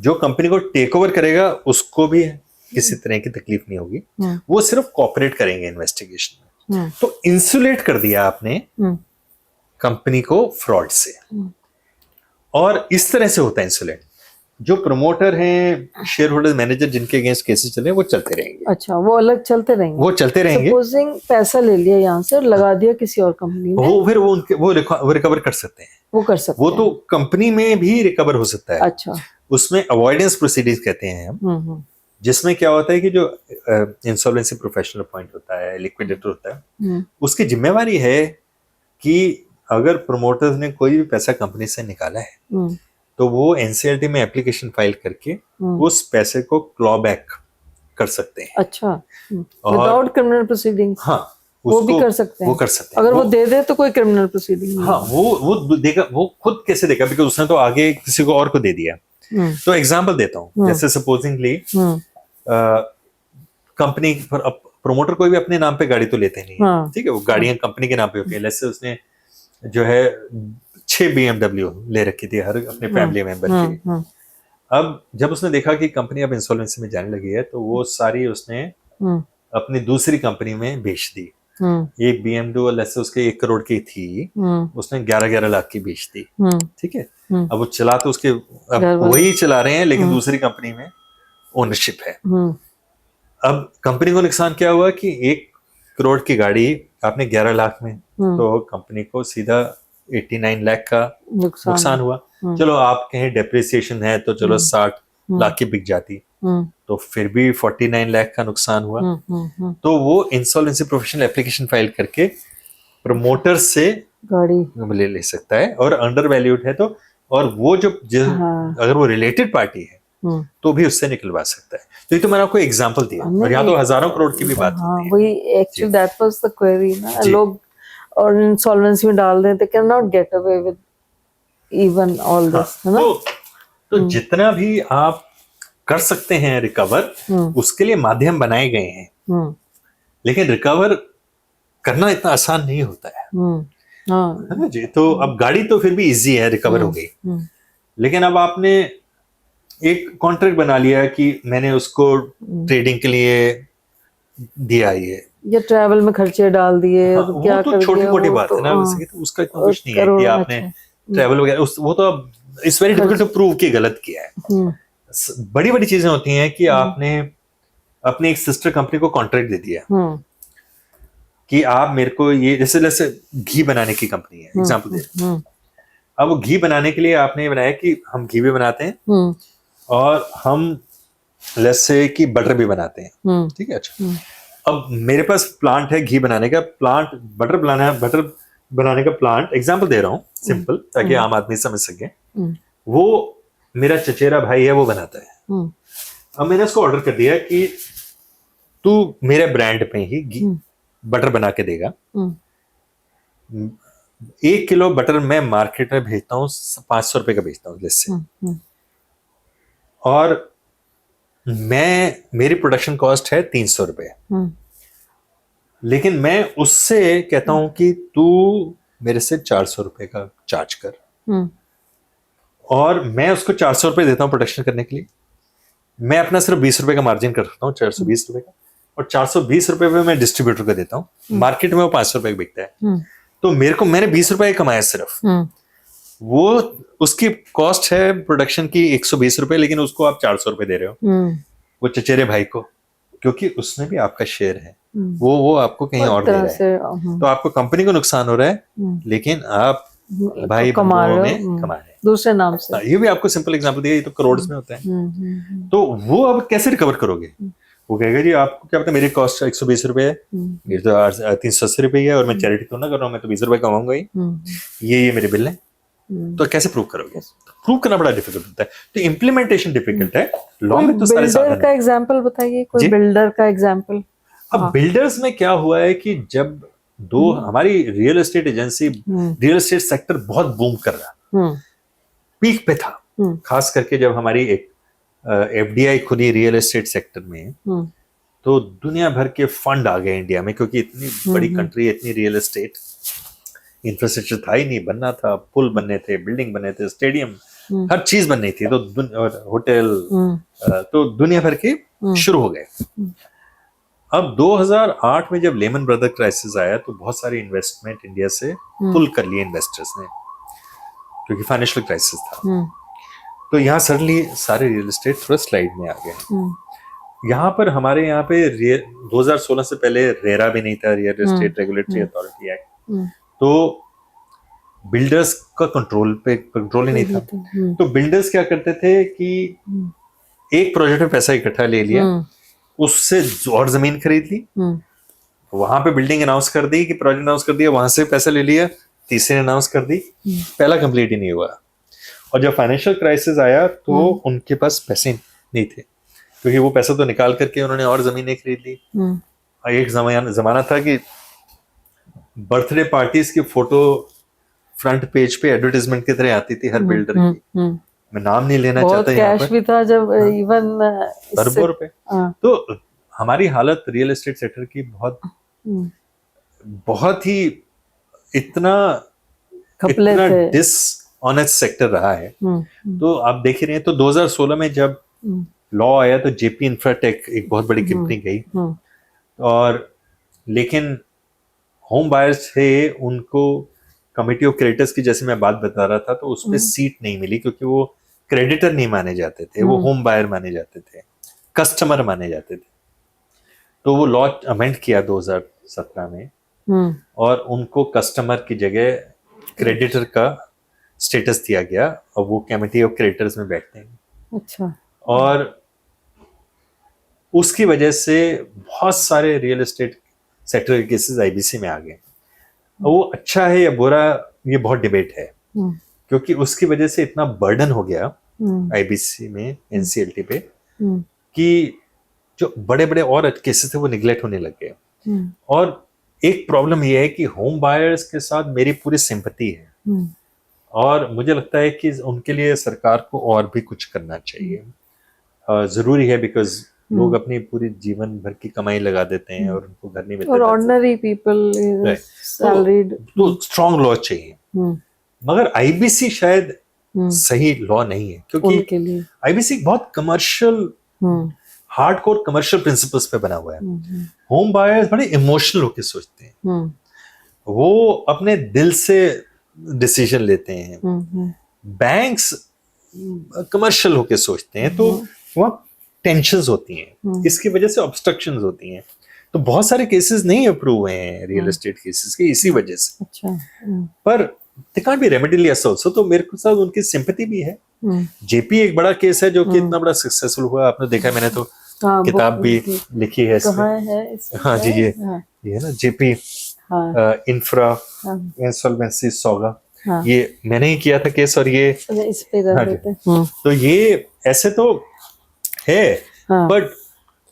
जो कंपनी को टेक ओवर करेगा उसको भी किसी तरह की तकलीफ नहीं होगी, वो सिर्फ कोऑपरेट करेंगे इन्वेस्टिगेशन में। तो इंसुलेट कर दिया आपने कंपनी को फ्रॉड से, और इस तरह से होता है इंसुलेट। जो प्रमोटर हैं, शेयर होल्डर, मैनेजर जिनके अगेंस्ट केसेस चल रहे हैं वो चलते रहेंगे। अच्छा, वो अलग चलते रहेंगे? वो चलते रहेंगे। सपोजिंग पैसा ले लिया यहाँ से और लगा दिया किसी और कंपनी में, वो फिर वो रिकवर कर सकते हैं, वो कर सकते वो हैं। तो कंपनी में भी रिकवर हो सकता है। अच्छा। उसमें अवॉइडेंस प्रोसीडिंग्स कहते हैं हम, जिसमें क्या होता है कि जो इंसॉल्वेंसी प्रोफेशनल अपॉइंट होता है, लिक्विडेटर होता है, उसकी जिम्मेवारी है कि अगर प्रमोटर्स ने कोई भी पैसा कंपनी से निकाला है तो वो एनसीएलटी में एप्लीकेशन फाइल करके उस पैसे को क्लॉ बैक कर सकते हैं। अच्छा, विदाउट क्रिमिनल प्रोसीडिंग्स? हाँ, वो भी कर सकते हैं। वो कर सकते हैं। अगर वो दे दे तो कोई क्रिमिनल प्रोसीडिंग नहीं। हाँ, वो देगा, वो खुद कैसे देगा, बिकॉज उसने तो आगे किसी को और को दे दिया। तो एग्जांपल देता हूँ, जैसे सपोजिंगली कंपनी प्रमोटर कोई भी अपने नाम पे गाड़ी तो लेते नहीं, ठीक है, वो गाड़ियां कंपनी के नाम पे होती है। जैसे उसने जो है 6 BMW ले रखी थी हर अपने फैमिली मेंबर की। अब जब उसने देखा कि कंपनी अब इंसॉल्वेंसी में जाने लगी है तो वो सारी उसने अपनी दूसरी कंपनी में बेच दी। एक BMW जैसे उसके 1 करोड़ की थी, उसने 11-11 लाख की बेच दी, ठीक है। अब वो चला तो उसके अब वही चला रहे हैं, लेकिन दूसरी कंपनी में ओनरशिप है। अब कंपनी को नुकसान क्या हुआ कि 1 करोड़ की गाड़ी आपने 11 लाख में, तो कंपनी को सीधा 89 लाख का नुकसान हुआ। चलो आप कहें डेप्रिसिएशन है तो चलो 60 लाख की बिक जाती, तो फिर भी 49 लाख का नुकसान हुआ। तो वो इंसॉल्वेंसी प्रोफेशनल एप्लीकेशन फाइल करके प्रमोटर से गाड़ी ले सकता है, और अंडर वैल्यूड है तो, और वो जो अगर वो रिलेटेड पार्टी है तो भी उससे निकलवा सकता है। तो ये तो मैंने आपको एग्जांपल दिया, और यहाँ तो हजारों करोड़ की भी बात हाँ होती है। वही actually that was the query ना, जी। लोग और इंसॉल्वेंसी में डाल देते, can not get away with even all this, है ना। तो जितना भी आप कर सकते हैं रिकवर, उसके लिए माध्यम बनाए गए हैं, लेकिन रिकवर करना इतना आसान नहीं होता है, हाँ है ना जी। तो अब गाड़ी तो फिर भी इजी है, रिकवर हो गई, लेकिन अब आपने एक कॉन्ट्रैक्ट बना लिया कि मैंने उसको ट्रेडिंग के लिए दिया ये, या ट्रैवल में खर्चे डाल दिए, हाँ, तो क्या वो तो कर छोटी दिया, मोटी वो बात तो, है ना, वैसे तो उसका इतना कुछ नहीं है करोड़, कि आपने अच्छा। ट्रैवल वगैरह वो तो अब it's very difficult to prove कि गलत किया है। बड़ी बड़ी चीजें होती हैं कि आपने अपनी एक सिस्टर कंपनी को कॉन्ट्रैक्ट दे दिया कि आप मेरे को ये, जैसे जैसे घी बनाने की कंपनी है, एग्जांपल दे रहे हैं। अब वो घी बनाने के लिए आपने ये बनाया कि हम घी भी बनाते हैं और हम लेट्स से कि बटर भी बनाते हैं, ठीक है। अच्छा, अब मेरे पास प्लांट है घी बनाने का, प्लांट बटर बनाने का प्लांट, एग्जांपल दे रहा हूँ सिंपल, ताकि आम आदमी समझ सके। वो मेरा चचेरा भाई है, वो बनाता है। अब मैंने उसको ऑर्डर कर दिया कि तू मेरे ब्रांड पे ही घी बटर बना के देगा। 1 किलो बटर मैं मार्केट में भेजता हूँ 500 रुपए का भेजता हूँ जैसे, और मेरी प्रोडक्शन कॉस्ट है 300 रुपए, लेकिन मैं उससे कहता हूं कि तू मेरे से 400 रुपए का चार्ज कर, और मैं उसको 400 रुपए देता हूं प्रोडक्शन करने के लिए। मैं अपना सिर्फ 20 रुपए का मार्जिन कर सकता हूँ, 420 रुपए का, और 420 रुपए पे मैं डिस्ट्रीब्यूटर को देता हूँ। मार्केट में वो 500 रुपए का बिकता है, तो मैंने 20 रुपए कमाया सिर्फ। वो उसकी कॉस्ट है प्रोडक्शन की 120 रुपए, लेकिन उसको आप 400 रुपए दे रहे हो वो चचेरे भाई को, क्योंकि उसमें भी आपका शेयर है। वो आपको कहीं और दे रहा है, तो आपको कंपनी को नुकसान हो रहा है, लेकिन आप भाई बंधुओं में कमा रहे हैं दूसरे नाम से। ये भी आपको सिंपल एग्जांपल दिया, ये तो करोड़ में होता है। तो वो अब कैसे रिकवर करोगे? वो कहेगा जी आपको क्या पता, मेरी कॉस्ट 120 रुपए है, मेरी तो 380 रुपए है, और मैं चैरिटी तो ना कर रहा हूँ, मैं तो 20 रुपए कमाऊंगा ही, ये मेरे बिल है। तो कैसे प्रूव करोगे? प्रूव करना बड़ा डिफिकल्ट होता है, तो इम्प्लीमेंटेशन डिफिकल्ट है। लॉ में तो सारे साधन बिल्डर का एग्जांपल बताइए, कोई बिल्डर का एग्जांपल। अब बिल्डर्स में क्या हुआ है कि जब हमारी real estate agency, real estate sector बहुत बूम कर रहा, पीक पे था, खास करके जब हमारी एक एफडीआई खुली रियल एस्टेट सेक्टर में, तो दुनिया भर के फंड आ गए इंडिया में, क्योंकि इतनी बड़ी कंट्री है, इतनी रियल एस्टेट इंफ्रास्ट्रक्चर था ही नहीं, बनना था, पुल बनने थे, बिल्डिंग बनने थे, स्टेडियम, हर चीज बननी थी, तो होटल, तो दुनिया भर के शुरू हो गए। अब 2008 में जब लेमन ब्रदर क्राइसिस आया, तो बहुत सारे इन्वेस्टमेंट इंडिया से पुल कर लिए इन्वेस्टर्स ने, क्योंकि फाइनेंशियल क्राइसिस था। तो यहाँ सडनली सारे रियल एस्टेट थोड़ा स्लाइड में आ गए। यहाँ पर हमारे यहाँ पे 2016 से पहले रेरा भी नहीं था, real estate regulatory authority act, तो बिल्डर्स का कंट्रोल ही नहीं था। तो बिल्डर्स क्या करते थे कि एक प्रोजेक्ट में पैसा इकट्ठा ले लिया, उससे और जमीन खरीद ली, वहां पे बिल्डिंग अनाउंस कर दी कि प्रोजेक्ट अनाउंस कर दिया, वहां से पैसा ले लिया, तीसरे ने अनाउंस कर दी, पहला कंप्लीट ही नहीं हुआ। और जब फाइनेंशियल क्राइसिस आया तो उनके पास पैसे नहीं थे, क्योंकि वो पैसा तो निकाल करके उन्होंने और जमीनें खरीद ली। एक जमाना था कि बर्थडे पार्टीज की फोटो फ्रंट पेज पे एडवर्टाइजमेंट की तरह आती थी हर बिल्डर की। मैं नाम नहीं लेना चाहता, यहाँ पर कैश भी था जब, इवन अरबों रुपए। तो हमारी हालत रियल एस्टेट सेक्टर की बहुत ही इतना डिसऑनेस्ट सेक्टर रहा है। तो आप देख ही रहे हैं, तो 2016 में जब लॉ आया तो जेपी इंफ्राटेक एक बहुत बड़ी कंपनी गई, और लेकिन होम बायर्स थे, उनको कमिटी ऑफ क्रेडिटर्स की, जैसे मैं बात बता रहा था, तो उसमें सीट नहीं मिली, क्योंकि वो क्रेडिटर नहीं माने जाते थे, वो होम बायर माने जाते थे, कस्टमर माने जाते थे। तो वो लॉ अमेंड किया 2017 में, और उनको कस्टमर की जगह क्रेडिटर का स्टेटस दिया गया, और वो कमिटी ऑफ क्रेडिटर्स में बैठते हैं। अच्छा। और उसकी वजह से बहुत सारे रियल एस्टेट सेक्टर के केसेस आईबीसी में आ गए। वो अच्छा है या बुरा, ये बहुत डिबेट है, क्योंकि उसकी वजह से इतना बर्डन हो गया आईबीसी में, एनसीएलटी पे, हम्म, कि जो बड़े बड़े और केसेस थे वो निगलेक्ट होने लग गए। और एक प्रॉब्लम ये है कि होम बायर्स के साथ मेरी पूरी सिंपैथी है, और मुझे लगता है कि उनके लिए सरकार को और भी कुछ करना चाहिए। जरूरी है, बिकॉज लोग अपनी पूरी जीवन भर की कमाई लगा देते हैं और उनको घर नहीं मिलता। और ऑर्डिनरी पीपल सैलरीड, तो स्ट्रॉन्ग लॉ चाहिए, मगर आईबीसी शायद सही लॉ नहीं है, क्योंकि उनके लिए आईबीसी बहुत कमर्शियल, हार्डकोर कमर्शियल प्रिंसिपल्स पे बना हुआ है। होम बायर्स बड़े इमोशनल होकर सोचते हैं, वो अपने दिल से डिसीजन लेते हैं। बैंक्स कमर्शियल होकर सोचते हैं, तो वहाँ टेंशंस होती हैं, इसकी वजह से ऑब्स्ट्रक्शंस होती हैं। तो बहुत सारे केसेस नहीं अप्रूव हुए हैं रियल एस्टेट केसेस के इसी वजह से। अच्छा, पर they can't be Remedios also, तो मेरे को साथ उनकी सिंपैथी भी है। जेपी एक बड़ा केस है जो कि इतना बड़ा सक्सेसफुल हुआ, आपने देखा, मैंने तो किताब भी लिखी है इस पे। हाँ जी, ये है ना जेपी इंफ्रा इंसॉल्वेंसी सौगा, ये मैंने ही किया था केस, और ये इस पे कर देते हैं। तो ये ऐसे तो है, बट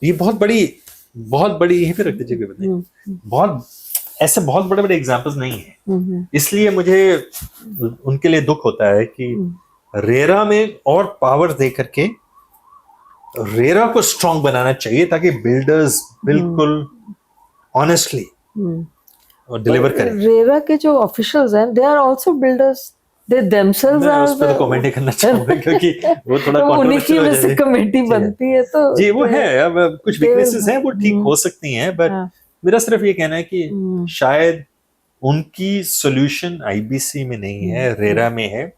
ये बहुत बड़ी यहीं पे रख दीजिए, बहुत ऐसे बहुत बड़े बड़े एग्जांपल्स नहीं है। इसलिए मुझे उनके लिए दुख होता है कि रेरा में और पावर दे करके रेरा को स्ट्रांग बनाना चाहिए, ताकि बिल्डर्स बिल्कुल ऑनेस्टली और डिलीवर करें। रेरा के जो ऑफिशियल्स हैं, they are also builders, they themselves are. उस पे तो कमेंट नहीं करना चाहूंगा, क्योंकि वो थोड़ा उन्हीं की वजह से कमेटी बनती है, तो जी वो है। अब कुछ वीकनेसेस हैं वो ठीक हो सकती हैं, बट मेरा सिर्फ ये कहना है कि शायद उनकी सॉल्यूशन आईबीसी में नहीं है, रेरा में है,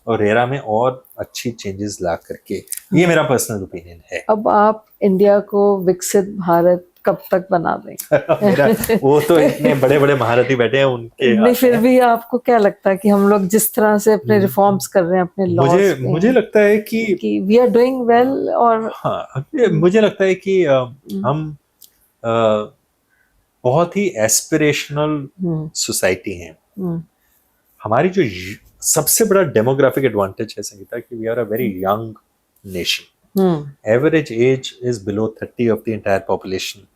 और रेरा में और अच्छी चेंजेस ला करके, ये मेरा पर्सनल ओपिनियन है। अब आप इंडिया को विकसित भारत कब तक बना देंगे? वो तो इतने बड़े बड़े महारथी बैठे हैं उनके। नहीं, फिर भी आपको क्या लगता है कि हम लोग जिस तरह से अपने रिफॉर्म्स कर रहे हैं अपने लॉज, मुझे लगता है कि वी आर डूइंग वेल, और हाँ, मुझे लगता है कि हम बहुत ही एस्पिरेशनल सोसाइटी हैं। हमारी जो सबसे बड़ा डेमोग्राफिक एडवांटेज है संगीता, कि we are a very young nation. Average age is below 30 of the entire population.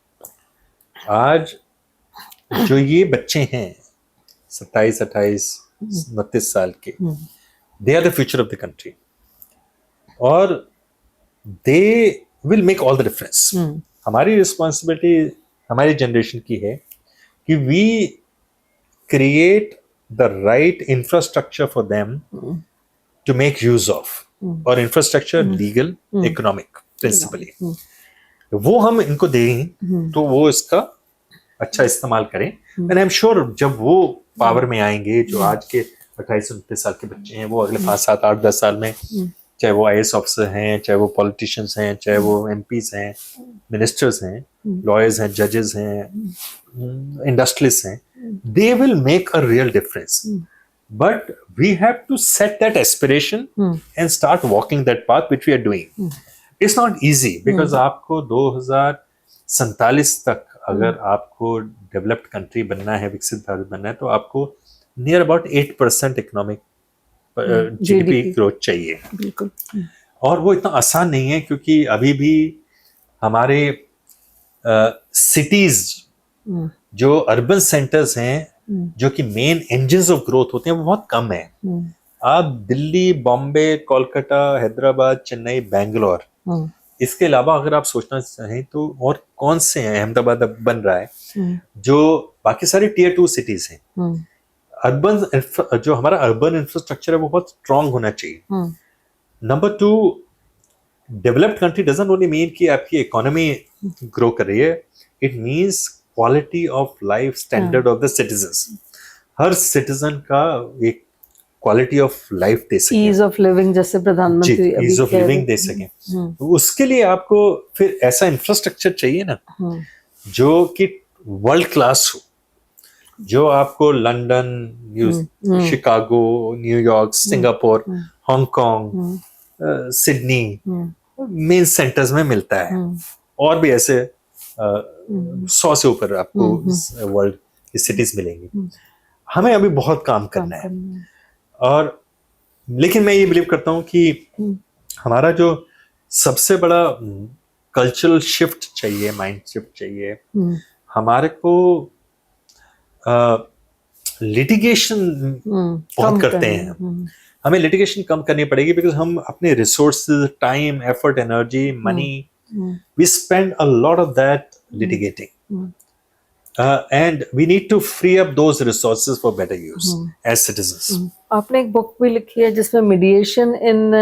आज जो ये बच्चे हैं 27, 28, 29 साल के, they are the future of the country, और they will make all the difference. हमारी रिस्पॉन्सिबिलिटी हमारी जनरेशन की है कि we create the right infrastructure for them to make use of, और इंफ्रास्ट्रक्चर लीगल, इकोनॉमिक प्रिंसिपली, वो हम इनको दें तो वो इसका अच्छा इस्तेमाल करें। एंड आई एम श्योर जब वो पावर में आएंगे, जो आज के 28-29 साल के बच्चे हैं, वो अगले 5, 7, 8, 10 साल में, चाहे वो आईएएस ऑफिसर हैं, चाहे वो पॉलिटिशियंस हैं, चाहे वो एमपीज हैं, मिनिस्टर्स हैं, लॉयर्स हैं, जजेस हैं, इंडस्ट्रियलिस्ट हैं, they will make a real difference. But we have to set that aspiration and start walking that path, which we are doing. It's not easy, because आपको 2047 तक अगर आपको डेवलप्ड कंट्री बनना है, विकसित भारत बनना है, तो आपको near about 8% economic GDP growth चाहिए। बिल्कुल। और वो इतना आसान नहीं है, क्योंकि अभी भी हमारे सिटीज जो अर्बन सेंटर्स हैं, जो कि मेन इंजन्स ऑफ ग्रोथ होते हैं, वो बहुत कम है। आप दिल्ली, बॉम्बे, कोलकाता, हैदराबाद, चेन्नई, बेंगलोर, इसके अलावा अगर आप सोचना चाहें तो और कौन से हैं, अहमदाबाद अब बन रहा है, जो बाकी सारी टियर 2 सिटीज हैं। अर्बन जो हमारा अर्बन इंफ्रास्ट्रक्चर है वो बहुत स्ट्रांग होना चाहिए। Number 2, developed country doesn't only mean कि आपकी इकोनॉमी ग्रो कर रही है, it means quality of life standard of the citizens. Her citizen का एक क्वालिटी ऑफ लाइफ दे सके, ईज ऑफ लिविंग, जैसे प्रधानमंत्री ईज ऑफ लिविंग दे सके। तो उसके लिए आपको फिर ऐसा इंफ्रास्ट्रक्चर चाहिए ना, जो कि वर्ल्ड क्लास हो, जो आपको London, Chicago, New York, Singapore, Hong Kong, Sydney main centres में मिलता है, और भी ऐसे 100 से ऊपर आपको वर्ल्ड की सिटीज मिलेंगी। हमें अभी बहुत काम करना है, और लेकिन मैं ये बिलीव करता हूँ कि हमारा जो सबसे बड़ा कल्चरल शिफ्ट चाहिए, माइंड शिफ्ट चाहिए, हमारे को लिटिगेशन बहुत करते हैं, हमें लिटिगेशन कम करनी पड़ेगी, बिकॉज हम अपने resources, time, effort, energy, money, we spend a lot of that litigating, and we need to free up those resources for better use as citizens. आपने एक बुक भी लिखी है जिसमें मीडिएशन इन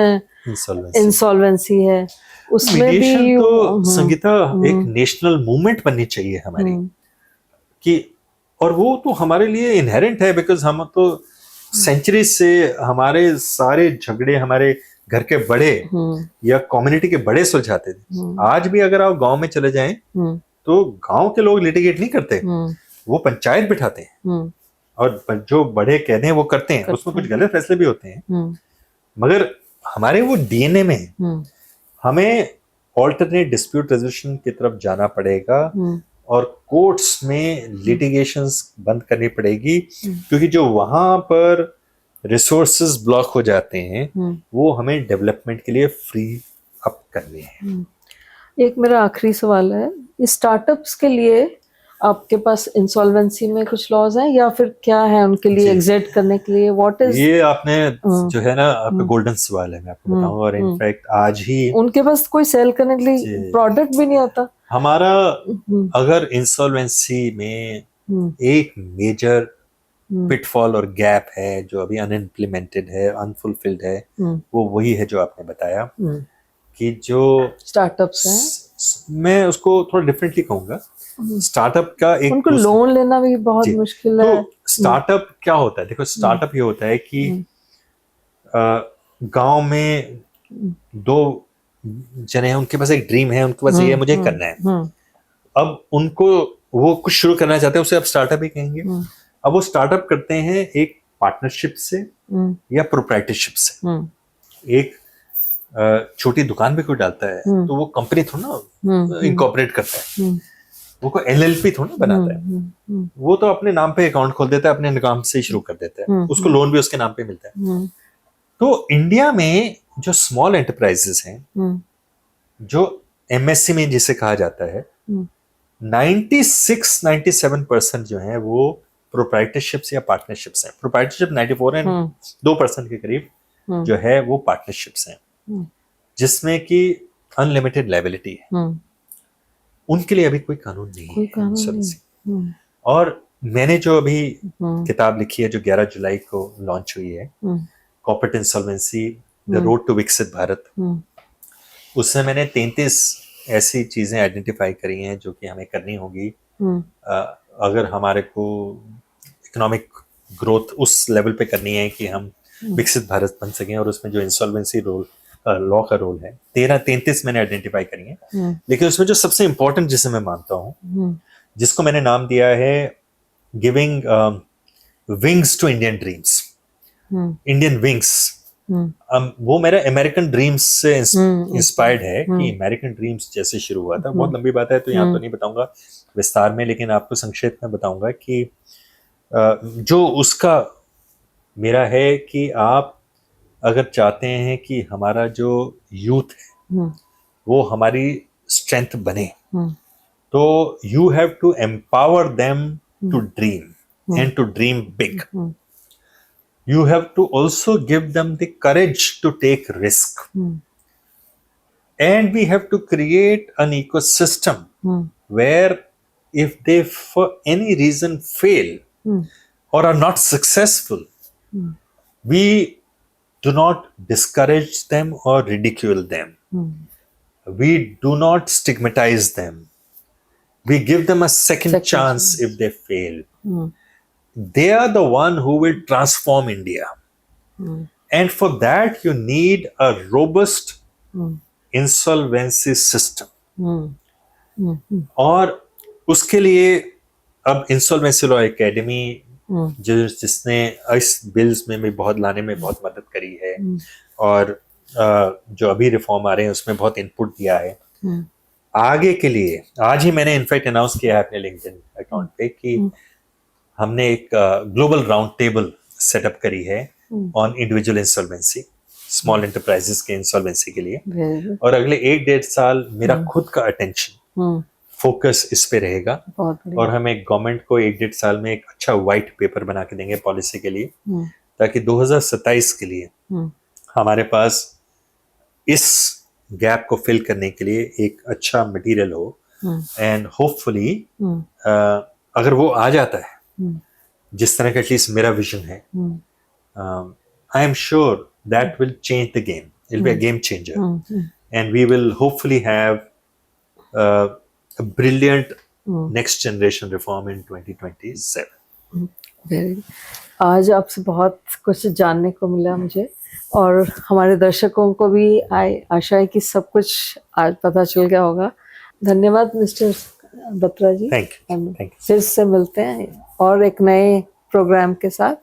इंसॉल्वेंसी है, उसमें मीडिएशन भी तो संगीता एक नेशनल मूवमेंट बननी चाहिए हमारी, कि और वो तो हमारे लिए इनहेरेंट है, बिकॉज हम तो सेंचुरी से हमारे सारे झगड़े हमारे घर के बड़े या कम्युनिटी के बड़े सुलझाते थे। आज भी अगर आप गांव में चले जाएं तो गांव के लोग लिटिगेट नहीं करते, वो पंचायत बिठाते हैं और जो बड़े कहते हैं वो करते हैं, उसमें कुछ गलत फैसले भी होते हैं, मगर हमारे वो डीएनए में है। हमें ऑल्टरनेट डिस्प्यूट रेजोल्यूशन की तरफ जाना पड़ेगा और कोर्ट्स में लिटिगेशंस बंद करनी पड़ेगी, क्योंकि जो वहां पर रिसोर्सेज ब्लॉक हो जाते हैं वो हमें डेवलपमेंट के लिए फ्री अप करने हैं। एक मेरा आखिरी सवाल है, स्टार्टअप्स के लिए आपके पास इंसॉल्वेंसी में कुछ लॉज हैं या फिर क्या है उनके लिए एग्जिट करने के लिए, व्हाट इज? ये आपने जो है ना आपका गोल्डन सवाल है, मैं आपको बताऊंगा, और इनफैक्ट आज ही उनके पास कोई सेल करने के लिए प्रोडक्ट भी नहीं आता हमारा। अगर इंसॉल्वेंसी में एक मेजर पिटफॉल और गैप है जो अभी अनइम्प्लीमेंटेड है, अनफुलफिल्ड है, वो वही है जो आपने बताया कि जो स्टार्टअप्स हैं, मैं उसको थोड़ा डिफरेंटली कहूंगा, स्टार्टअप का एक उनको लोन लेना भी बहुत मुश्किल है। तो स्टार्टअप क्या होता है? देखो, स्टार्टअप ये होता है कि गांव में दो जने हैं, उनके पास एक ड्रीम है, उनके पास ये मुझे करना है, अब उनको वो कुछ शुरू करना चाहते हैं, उसे अब स्टार्टअप ही कहेंगे। अब वो स्टार्टअप करते हैं एक पार्टनरशिप से या प्रोप्राइटरशिप से। एक छोटी दुकान भी कोई डालता है तो वो कंपनी थोड़ा ना इनकॉर्पोरेट करता है, वो कोई एलएलपी थोड़ा ना बनाता है, वो तो अपने नाम पे अकाउंट खोल देता है, अपने नाम से शुरू कर देता है, उसको लोन भी उसके नाम पे मिलता है। तो इंडिया में जो स्मॉल एंटरप्राइजेस हैं, जो एमएससी में जिसे कहा जाता है, 96-97% जो है वो प्रोप्राइटरशिप्स या पार्टनरशिप्स हैं। प्रोप्राइटरशिप 94 एंड 2% के करीब जो है वो पार्टनरशिप्स हैं, जिसमें कि अनलिमिटेड लायबिलिटी है। उनके लिए अभी कोई कानून नहीं है। और मैंने जो अभी किताब लिखी है जो 11 जुलाई को लॉन्च हुई है, corporate insolvency the road to Viksit Bharat, उसमें मैंने 33 ऐसी चीजें आइडेंटिफाई करी हैं जो कि हमें करनी होगी अगर हमारे को इकोनॉमिक ग्रोथ उस लेवल पे करनी है कि हम विकसित भारत बन सकें। और उसमें जो इंसॉल्वेंसी रोल लॉ का रोल है 33 मैंने आइडेंटिफाई करी है, लेकिन उसमें जो सबसे इंपॉर्टेंट जिसे मैं मानता हूँ, जिसको मैंने नाम दिया है giving wings to Indian dreams, Indian wings. वो मेरा अमेरिकन ड्रीम्स से इंस्पायर्ड है कि अमेरिकन ड्रीम्स जैसे शुरू हुआ था। बहुत लंबी बात है तो यहाँ तो नहीं बताऊंगा विस्तार में, लेकिन आपको संक्षेप में बताऊंगा कि जो उसका मेरा है कि आप अगर चाहते हैं कि हमारा जो यूथ है वो हमारी स्ट्रेंथ बने, तो you have to empower them to dream and to dream big. You have to also give them the courage to take risk. And we have to create an ecosystem where if they for any reason fail or are not successful, we do not discourage them or ridicule them. We do not stigmatize them. We give them a second chance if they fail. They are the one who will transform India. And for that you need a robust insolvency system. और उसके लिए अब insolvency law academy जिसने इस bills में भी बहुत लाने में बहुत मदद करी है, और जो अभी रिफॉर्म आ रहे हैं उसमें बहुत इनपुट दिया है। आगे के लिए आज ही मैंने इनफैक्ट अनाउंस किया है अपने लिंक्डइन अकाउंट पे कि हमने एक ग्लोबल राउंड टेबल सेटअप करी है on individual insolvency. Small enterprises के इंसॉल्वेंसी के लिए। Very good. और अगले 1-1.5 साल मेरा खुद का अटेंशन फोकस इस पे रहेगा, बहुत और बढ़िया। हम एक गवर्नमेंट को 1-1.5 साल में एक अच्छा व्हाइट पेपर बना के देंगे पॉलिसी के लिए, हम्म, ताकि 2027 के लिए हम्म, हमारे पास इस गैप को फिल करने के लिए एक अच्छा मटेरियल हो। एंड होपफुली अगर वो आ जाता है जिस तरह का एटलीस्ट मेरा विजन है, I am sure that will change the game. It'll be a game changer. And we will hopefully have a brilliant next generation reform in 2027. Very, आज आपसे बहुत कुछ जानने को मिला मुझे, और हमारे दर्शकों को भी आशा है कि सब कुछ आज पता चल गया होगा। धन्यवाद mister Batra ji. Thank you. Thank you. फिर से मिलते हैं और एक नए प्रोग्राम के साथ।